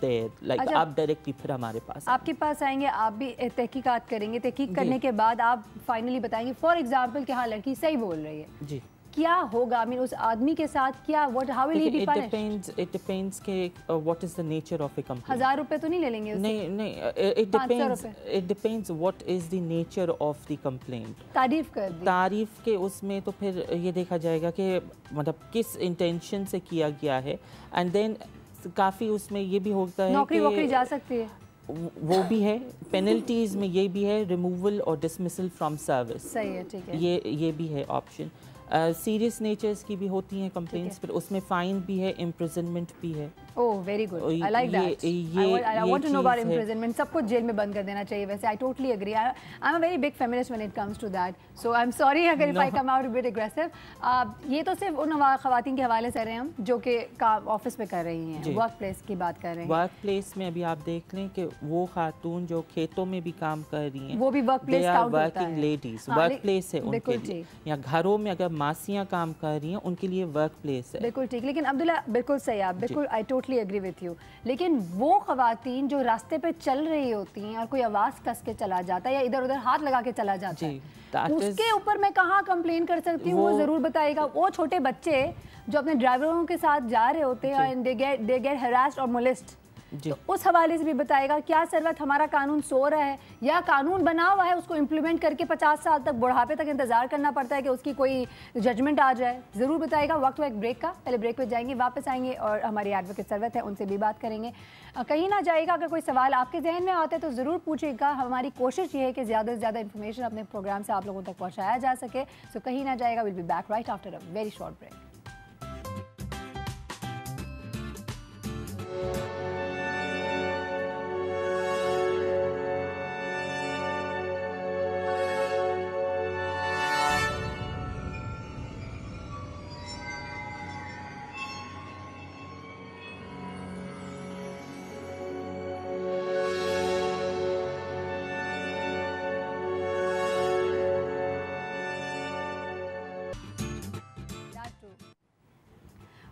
there, like आप डायरेक्टली फिर हमारे पास आपके पास आएंगे, आप भी तहकीकात करेंगे, तहकीक करने के बाद आप फाइनली बताएंगे फॉर एग्जांपल कि हाँ लड़की सही बोल रही है जी, क्या होगा? I mean, उस आदमी के साथ क्या, what, how will he be punished? It depends के what is the nature of a complaint. 1000 रुपए तो नहीं ले लेंगे उससे? नहीं, it depends what is the nature of the complaint. तारीफ कर दी, तारीफ के उसमें तो फिर ये देखा जाएगा कि मतलब किस इंटेंशन से किया गया है, एंड देन काफ़ी उसमें ये भी होता है नौकरी वोकरी जा सकती है, वो भी है, पेनल्टीज में ये भी है, रिमूवल और डिसमिसल फ्रॉम सर्विस। सही है, ठीक है, ये भी है ऑप्शन। सीरियस नेचर्स की भी होती हैं कंप्लेंट्स, फिर उसमें फाइन भी है, इम्प्रिजनमेंट भी है। Oh very good, I like that, I want to know about imprisonment. सबको जेल में बंद कर देना चाहिए वैसे, I totally agree, I am a very big feminist when it comes to that, so I am sorry अगर if I come out a bit aggressive. ये तो सिर्फ उन खवातीन के हवाले से रहे हैं हम जो कि ऑफिस में कर रही हैं, वर्क प्लेस की बात कर रहे हैं। वर्क प्लेस में अभी आप देख लें कि वो खातून जो खेतों में भी काम कर रही हैं, वो भी वर्क प्लेस काउंट होता है, वर्किंग लेडीज, वर्क प्लेस है उनके लिए, या घरों में अगर मासियाँ काम कर रही हैं उनके लिए वर्क प्लेस है। बिल्कुल ठीक, लेकिन अब्दुल्ला बिल्कुल सही, आप बिल्कुल, I totally agree with you, लेकिन वो खवातीन जो रास्ते पे चल रही होती हैं और कोई आवाज़ कस के चला जाता है या इधर उधर हाथ लगा के चला जाता है, उसके ऊपर मैं कहाँ कंप्लेन कर सकती हूँ? वो ज़रूर बताएगा। वो छोटे बच्चे जो अपने ड्राइवरों के साथ जा रहे होते हैं एंड दे गेट हरास्ड और मोलेस्ट, तो उस हवाले से भी बताएगा। क्या सरवत हमारा कानून सो रहा है या कानून बना हुआ है, उसको इम्प्लीमेंट करके 50 साल तक बुढ़ापे तक इंतजार करना पड़ता है कि उसकी कोई जजमेंट आ जाए? ज़रूर बताएगा। वक्त एक ब्रेक का, पहले ब्रेक पे जाएंगे, वापस आएंगे और हमारी एडवोकेट सरवत है उनसे भी बात करेंगे। कहीं ना जाएगा। अगर कोई सवाल आपके जहन में आता है तो ज़रूर पूछिएगा। हमारी कोशिश ये है कि ज़्यादा से ज़्यादा इन्फॉर्मेशन अपने प्रोग्राम से आप लोगों तक पहुँचाया जा सके। सो कहीं ना जाएगा, will be back right after a very short break.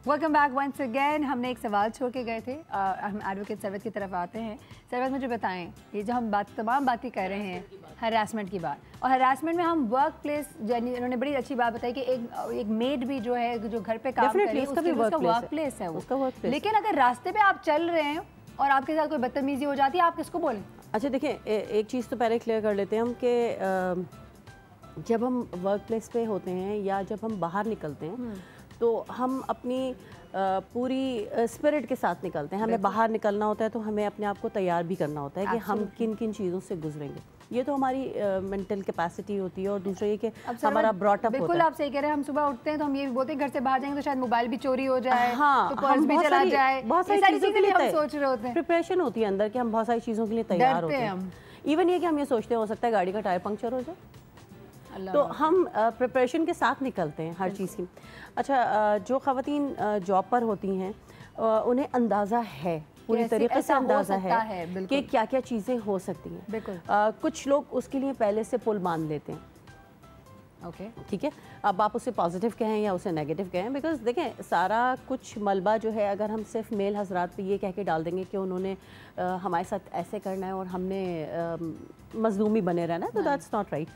Welcome back once again. हमने एक सवाल छोड़ के गए थे, हम एडवोकेट सरवत की तरफ आते हैं। सरवत मुझे बताएं, ये जो हम तमाम बातें कर रहे हैं हरासमेंट की बात, और हरासमेंट में हम वर्क प्लेस, उन्होंने बड़ी अच्छी बात बताई कि एक मेड भी जो है जो घर पे काम कर रही है उसका वर्क प्लेस है वो। लेकिन अगर रास्ते पे आप चल रहे हैं और आपके साथ कोई बदतमीजी हो जाती है, आप किसको बोलें? अच्छा देखिए, एक चीज़ तो पहले क्लियर कर लेते हैं हम कि जब हम वर्क प्लेस पे होते हैं या जब हम बाहर निकलते हैं तो हम अपनी पूरी स्पिरिट के साथ निकलते हैं। हमें बाहर निकलना होता है तो हमें अपने आप को तैयार भी करना होता है कि हम किन किन चीज़ों से गुजरेंगे। ये तो हमारी मेंटल कैपेसिटी होती है। और दूसरा ये कि हमारा ब्रॉट अप होता है। बिल्कुल आप सही कह रहे हैं। हम सुबह उठते हैं तो हम ये भी बोलते हैं घर से बाहर जाएंगे तो शायद मोबाइल भी चोरी हो जाए, हाँ, तो पर्स भी चला जाए, बहुत सारी चीज़ों के लिए हम सोच रहे होते हैं। प्रिपरेशन होती है अंदर कि हम बहुत सारी चीज़ों के लिए तैयार होते हैं। इवन ये कि हम ये सोचते हैं हो सकता है गाड़ी का टायर पंक्चर हो जाए, तो हम प्रिपरेशन के साथ निकलते हैं हर चीज़ की। अच्छा, जो ख़वातीन जॉब पर होती हैं उन्हें अंदाज़ा है, पूरी तरीके से अंदाज़ा है कि क्या क्या चीज़ें हो सकती हैं। कुछ लोग उसके लिए पहले से पुल मान लेते हैं। ओके, ठीक है। अब आप उसे पॉजिटिव कहें या उसे नेगेटिव कहें, बिकॉज देखें सारा कुछ मलबा जो है अगर हम सिर्फ मेल हजरात पे ये कह के डाल देंगे कि उन्होंने हमारे साथ ऐसे करना है और हमने मजलूमी बने रहना है, तो दैट्स नॉट राइट।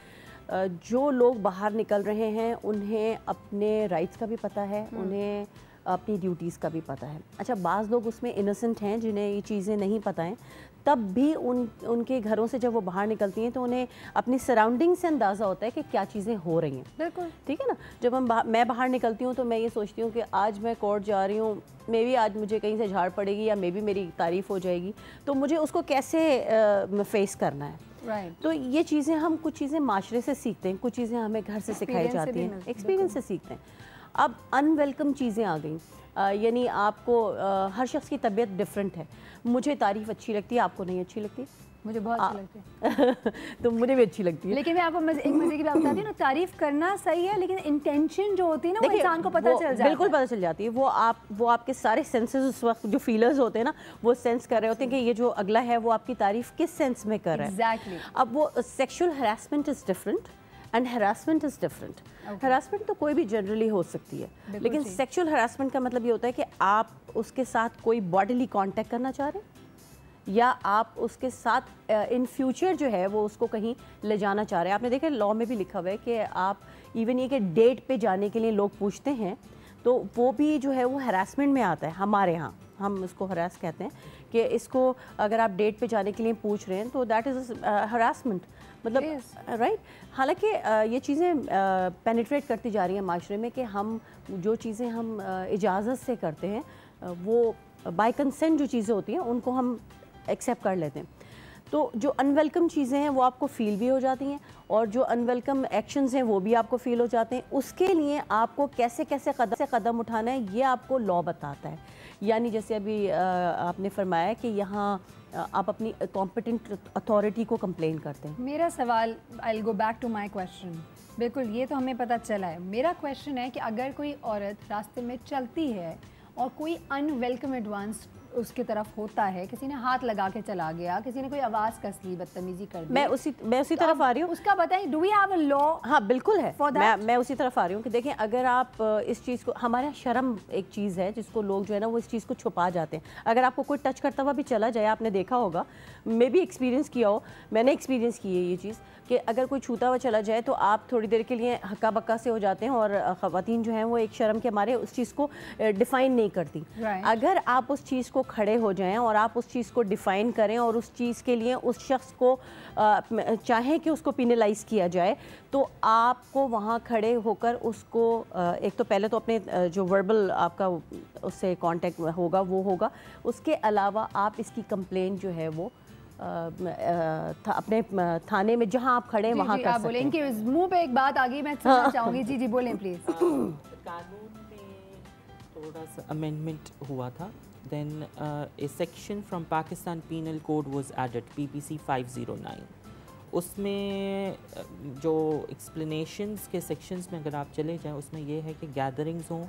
जो लोग बाहर निकल रहे हैं उन्हें अपने राइट्स का भी पता है, उन्हें अपनी ड्यूटीज़ का भी पता है। अच्छा, बाज़ लोग उसमें इनोसेंट हैं जिन्हें ये चीज़ें नहीं पता हैं, तब भी उनके घरों से जब वो बाहर निकलती हैं तो उन्हें अपनी सराउंडिंग से अंदाज़ा होता है कि क्या चीज़ें हो रही हैं। बिल्कुल ठीक है ना। जब मैं बाहर निकलती हूँ तो मैं ये सोचती हूँ कि आज मैं कोर्ट जा रही हूँ, मे बी आज मुझे कहीं से झाड़ पड़ेगी या मे बी मेरी तारीफ़ हो जाएगी, तो मुझे उसको कैसे फेस करना है। तो ये चीज़ें हम कुछ चीज़ें माशरे से सीखते हैं, कुछ चीज़ें हमें घर से सिखाई जाती हैं, एक्सपीरियंस से सीखते हैं। अब अनवेलकम चीज़ें आ गई, यानी आपको हर शख्स की तबीयत डिफरेंट है। मुझे तारीफ़ अच्छी लगती है, आपको नहीं अच्छी लगती। मुझे बहुत अच्छी लगती है। तो मुझे भी अच्छी लगती है। लेकिन मैं आपको एक मजे की बात बताती हूँ ना, तारीफ करना सही है लेकिन इंटेंशन जो होती है ना वो इंसान को पता चल जाता है। बिल्कुल पता चल जाती है। वो आपके सारे सेंसेस उस वक्त जो फीलर्स होते हैं ना वो सेंस कर रहे होते हैं कि ये जो अगला है वो आपकी तारीफ किस सेंस में कर रहा है। एग्जैक्टली। अब वो sexual harassment is different and harassment is different. Harassment तो कोई भी जनरली हो सकती है, लेकिन सेक्सुअल हरासमेंट का मतलब ये होता है कि आप उसके साथ कोई बॉडीली कांटेक्ट करना चाह रहे हैं या आप उसके साथ इन फ्यूचर जो है वो उसको कहीं ले जाना चाह रहे हैं। आपने देखा लॉ में भी लिखा हुआ है कि आप इवन ये कि डेट पे जाने के लिए लोग पूछते हैं तो वो भी जो है वो हरासमेंट में आता है। हमारे यहाँ हम इसको हरास कहते हैं कि इसको अगर आप डेट पे जाने के लिए पूछ रहे हैं तो दैट इज़ हरासमेंट, मतलब राइट। हालांकि ये चीज़ें पेनिट्रेट करती जा रही हैं माशरे में कि हम जो चीज़ें हम इजाज़त से करते हैं वो बाय कंसेंट जो चीज़ें होती हैं उनको हम एक्सेप्ट कर लेते हैं। तो जो अनवेलकम चीज़ें हैं वो आपको फ़ील भी हो जाती हैं और जो अनवेलकम एक्शंस हैं वो भी आपको फ़ील हो जाते हैं। उसके लिए आपको कैसे कैसे कदम उठाना है ये आपको लॉ बताता है। यानी जैसे अभी आपने फरमाया कि यहाँ आप अपनी कॉम्पिटेंट अथॉरिटी को कंप्लेन करते हैं। मेरा सवाल, I will go back to my question. बिल्कुल ये तो हमें पता चला है। मेरा क्वेश्चन है कि अगर कोई औरत रास्ते में चलती है और कोई अनवेलकम एडवांस उसके तरफ होता है, किसी ने हाथ लगा के चला गया, किसी ने कोई आवाज़ कस ली, बदतमीजी कर दी, मैं उसी तरफ आ रही हूँ। उसका बताइए, do we have a law? हाँ बिल्कुल है। मैं उसी तरफ आ रही हूँ कि देखें अगर आप इस चीज़ को, हमारे शर्म एक चीज़ है जिसको लोग जो है ना वो इस चीज़ को छुपा जाते हैं। अगर आपको कोई टच करता हुआ भी चला जाए, आपने देखा होगा, मे भी एक्सपीरियंस किया हो, मैंने एक्सपीरियंस की है ये चीज़ कि अगर कोई छूता हुआ चला जाए तो आप थोड़ी देर के लिए हक्का बक्का से हो जाते हैं और ख़वातीन जो हैं वो एक शर्म के मारे उस चीज़ को डिफ़ाइन नहीं करती। अगर आप उस चीज़ को खड़े हो जाएं और आप उस चीज़ को डिफ़ाइन करें और उस चीज़ के लिए उस शख्स को चाहें कि उसको पिनलाइज़ किया जाए तो आपको वहाँ खड़े होकर उसको एक तो पहले तो अपने जो वर्बल आपका उससे कांटेक्ट होगा वो होगा, उसके अलावा आप इसकी कंप्लेंट जो है वो अपने थाने में जहां आप खड़े हैं वहां कर सकते हैं। इनके मुंह पे एक बात आ गई, मैं सुनना चाहूंगी। जी जी बोलें प्लीज। कानून में थोड़ा सा अमेंडमेंट हुआ था, then a section from Pakistan penal code was added, PPC 509। उसमें जो एक्सप्लेनेशंस के सेक्शंस में अगर आप चले जाएं उसमें ये है कि गैदरिंग्स हो,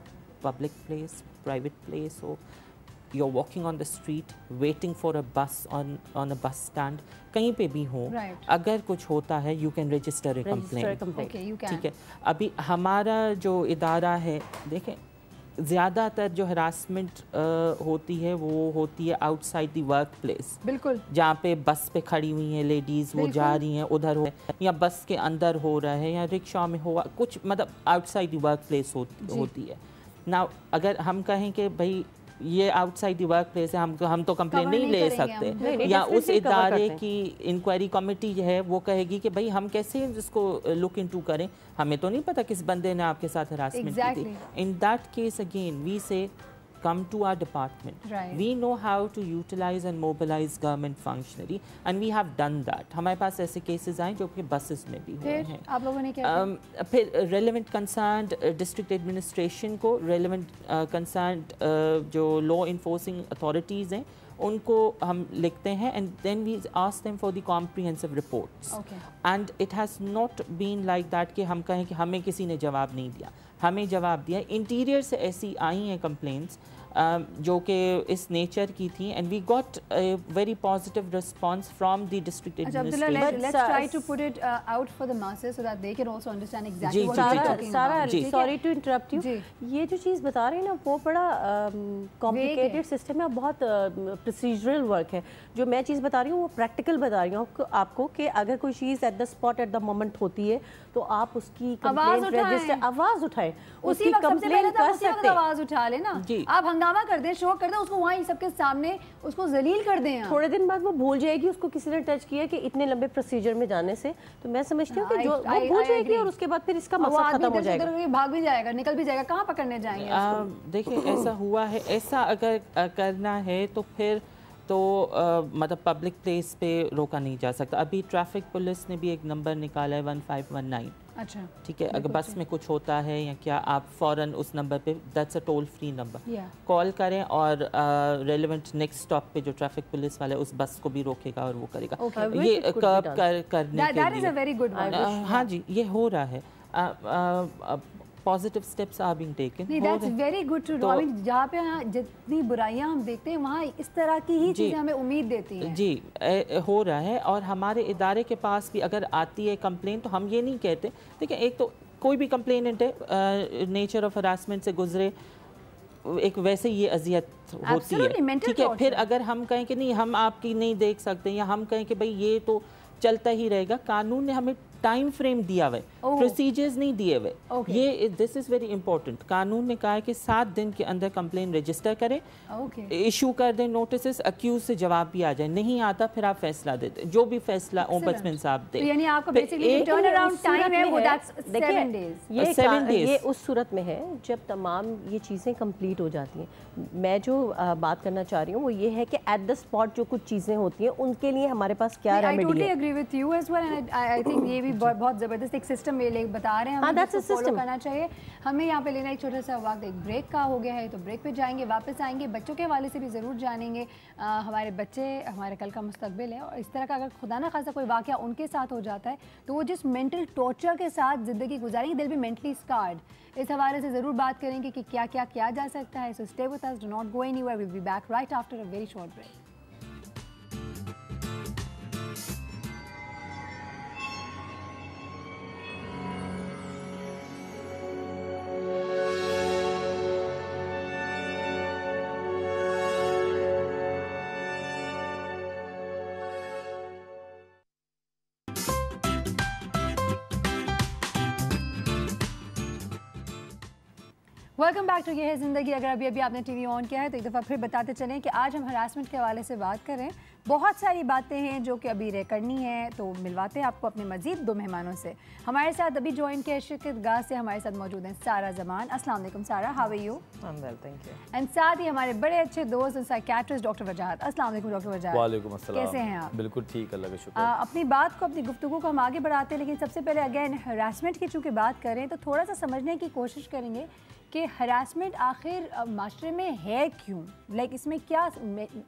पब्लिक प्लेस, प्राइवेट प्लेस हो, you're walking on the street, waiting for a bus on a bus stand, कहीं पे भी हो, अगर कुछ होता है you can register a complaint। ठीक है। अभी हमारा जो इदारा है, देखें ज़्यादातर जो हरासमेंट होती है वो होती है आउटसाइड द वर्क प्लेस। बिल्कुल। जहाँ पे बस पे खड़ी हुई हैं लेडीज़, वो जा रही हैं उधर हो, या बस के अंदर हो रहा है, या रिक्शा में हो, कुछ मतलब आउटसाइड द वर्क प्लेस होती है ना। अगर हम कहें कि भाई ये आउटसाइड द वर्क प्लेस है, हम तो कंप्लेन नहीं ले सकते, या उस इदारे की इंक्वायरी कमेटी है वो कहेगी कि भाई हम कैसे इसको लुक इनटू करें, हमें तो नहीं पता किस बंदे ने आपके साथ हरासमेंट की थी। In that case again we say come to our department, we know how to utilize and mobilize government functionary and we have done that। हमारे पास ऐसे केसेस आए जो कि बसेस में भी हुए हैं। आप लोगों ने क्या फिर relevant concerned district administration को, relevant concerned जो law enforcing authorities हैं उनको हम लिखते हैं and then we ask them for the comprehensive reports। and it has not been like that कि हम कहें कि हमें किसी ने जवाब नहीं दिया, हमें जवाब दिया। इंटीरियर से ऐसी आई हैं कंप्लेंट्स जो कि इस नेचर की थी and we got a very positive response from the district administration. Let's try to put it out for the masses so that they can also understand exactly what you are talking about. Sorry to interrupt you, ये जो चीज़ बता रहे हैं ना वो बड़ा complicated system है, बहुत प्रोसीजरल वर्क है। जो मैं चीज़ बता रही हूँ वो प्रैक्टिकल बता रही हूँ आपको कि अगर कोई चीज़ at the spot at the moment होती है तो आप उसकी कंप्लेंट रजिस्टर आवाज़ उठाएं, उसकी कंप्लेंट कर सकते हैं। आवाज़ उठा लेना, आप हंगामा कर दें, शो कर दें, उसको वहाँ सबके सामने उसको जलील कर दें। थोड़े दिन बाद वो भूल जाएगी उसको किसी ने टच किया कि इतने लंबे प्रोसीजर में जाने से। तो मैं समझती हूँ कि जो वो भूल जाएगी और उसके बाद फिर इसका मकसद खत्म हो जाएगा, भाग भी जाएगा, निकल भी जाएगा, कहाँ पकड़ने जाएंगे। देखिए ऐसा हुआ है, ऐसा अगर करना है तो फिर तो मतलब पब्लिक प्लेस पे रोका नहीं जा सकता। अभी ट्रैफिक पुलिस ने भी एक नंबर निकाला है 1519। अच्छा, ठीक है, अगर बस में कुछ होता है या क्या, आप फ़ौरन उस नंबर पे, that's a toll free number, call करें और रेलेवेंट नेक्स्ट स्टॉप पे जो ट्रैफिक पुलिस वाला है उस बस को भी रोकेगा और वो करेगा। ये कर्ब करने के लिए हाँ जी, ये हो रहा है। Positive steps are being taken. That's very good to know. जहाँ पे जितनी बुराइयां हम देखते हैं वहाँ इस तरह की ही चीज़ें हमें उम्मीद देती हैं। जी हो रहा है, और हमारे इदारे के पास भी अगर आती है कंप्लेंट तो हम ये नहीं कहते, देखिए एक तो कोई भी कंप्लेनेंट है नेचर ऑफ हरासमेंट से गुजरे, एक वैसे ये अजियत होती है, ठीक है। फिर अगर हम कहें कि नहीं हम आपकी नहीं देख सकते, या हम कहें कि भाई ये तो चलता ही रहेगा, कानून ने हमें टाइम फ्रेम दिया हुआ है, प्रोसीजर्स नहीं दिए हुए। ये दिस इज वेरी इंपॉर्टेंट। कानून ने कहा है कि 7 दिन के अंदर कंप्लेन रजिस्टर करें, इशू कर दें नोटिस, अक्यूज से जवाब भी आ जाए, नहीं आता फिर आप फैसला देते, जो भी फैसला ओम्बड्समैन साहब दे। यानी आपका बेसिकली टर्न अराउंड टाइम है वो दैट्स 7 डेज। ये उस सूरत में है जब तमाम ये चीज़ें कंप्लीट हो जाती हैं। मैं जो बात करना चाह रही हूँ वो ये है कि एट द स्पॉट जो कुछ चीज़ें होती हैं उनके लिए हमारे पास क्या रेमेडी है। I totally agree with you as well, and I think ये भी बहुत ज़बरदस्त एक सिस्टम ये बता रहे हैं, हमें फॉलो करना चाहिए। हमें यहाँ पे लेना एक छोटा सा वक्त, एक ब्रेक का हो गया है, तो ब्रेक पे जाएंगे, वापस आएंगे, बच्चों के हवाले से भी ज़रूर जानेंगे। हमारे बच्चे हमारे कल का मुस्तकबिल है, और इस तरह का अगर खुदा ना खासा कोई वाक़या उनके साथ हो जाता है तो वो जिस मेंटल टॉर्चर के साथ ज़िंदगी गुजारेंगे, दिल भी मेंटली स्कार्ड। इस हवाले से ज़रूर बात करेंगे कि क्या क्या किया जा सकता है। So stay with us, do not go anywhere, we will be back right after a very short break. Welcome back to ये है ज़िंदगी। अगर अभी आपने टीवी ऑन किया है तो एक दफ़ा फिर बताते चलें कि आज हम हरासमेंट के हवाले से बात करें। बहुत सारी बातें हैं जो कि अभी करनी है, तो मिलवाते हैं आपको अपने मज़ीद 2 मेहमानों से। हमारे साथ अभी ज्वाइन के शिरकतगाह से हमारे साथ मौजूद हैं सारा जमान। अस्सलाम वालेकुम Sara, how are you? I am well, thank you. And साथ ही हमारे बड़े अच्छे दोस्त और साइकियाट्रिस्ट डॉक्टर वजाहत। अस्सलाम वालेकुम डॉक्टर वजाहत। वालेकुम अस्सलाम। कैसे हैं आप? बिल्कुल ठीक, अल्लाह का शुक्र। अपनी बात को, अपनी गुफ्तगू को हम आगे बढ़ाते हैं, लेकिन सबसे पहले अगेन हरासमेंट की चूँकि बात करें तो थोड़ा सा समझने की कोशिश करेंगे कि हरासमेंट आखिर माशरे में है क्यों। लाइक इसमें क्या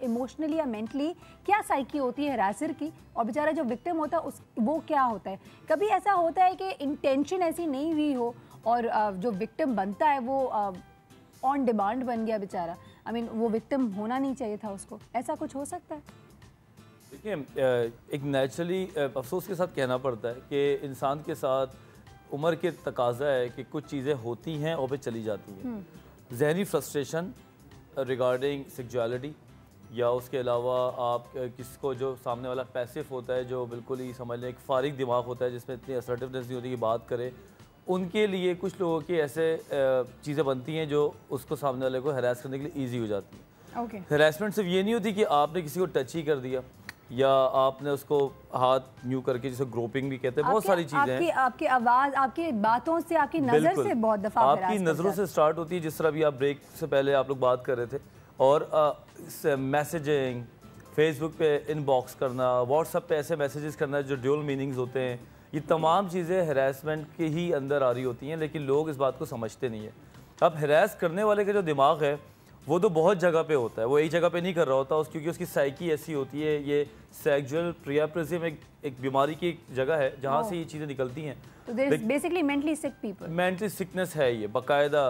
इमोशनली या मेंटली क्या साइकी होती है हरासर की, और बेचारा जो विक्टिम होता है उस वो क्या होता है। कभी ऐसा होता है कि इंटेंशन ऐसी नहीं हुई हो और जो विक्टिम बनता है वो ऑन डिमांड बन गया बेचारा, आई मीन वो विक्टिम होना नहीं चाहिए था उसको, ऐसा कुछ हो सकता है? देखिए, एक नेचुरली अफसोस के साथ कहना पड़ता है कि इंसान के साथ उम्र के तकाजा है कि कुछ चीज़ें होती हैं और फिर चली जाती हैं। जहनी फ्रस्ट्रेशन रिगार्डिंग सेक्सुअलिटी, या उसके अलावा आप किसको जो सामने वाला पैसिव होता है, जो बिल्कुल ही समझ लें एक फारिग दिमाग होता है जिसमें इतनी असर्टिवनेस नहीं होती कि बात करे, उनके लिए कुछ लोगों की ऐसे चीज़ें बनती हैं जो उसको सामने वाले को हरास करने के लिए ईजी हो जाती है। हरासमेंट सिर्फ ये नहीं होती कि आपने किसी को टच ही कर दिया या आपने उसको हाथ न्यू करके, जिसे ग्रोपिंग भी कहते हैं, बहुत सारी चीज़ें हैं। आपकी आवाज़, आपकी बातों से, आपकी नज़र से बहुत दफ़ा आपकी नज़रों से स्टार्ट होती है, जिस तरह भी आप ब्रेक से पहले आप लोग बात कर रहे थे, और मैसेजिंग, फेसबुक पे इनबॉक्स करना, व्हाट्सएप पे ऐसे मैसेजेस करना जो ड्यूल मीनिंग्स होते हैं, ये तमाम चीज़ें हरासमेंट के ही अंदर आ रही होती हैं, लेकिन लोग इस बात को समझते नहीं है। अब हरास करने वाले का जो दिमाग है वो तो बहुत जगह पे होता है, वो एक जगह पे नहीं कर रहा होता क्योंकि उसकी साइकी ऐसी होती है। ये सेक्सुअल प्रियप्रेसिव एक बीमारी की जगह है जहाँ से ये चीज़ें निकलती हैं। तो बेसिकली मेंटली सिक पीपल, मेंटली सिकनेस है ये बाकायदा।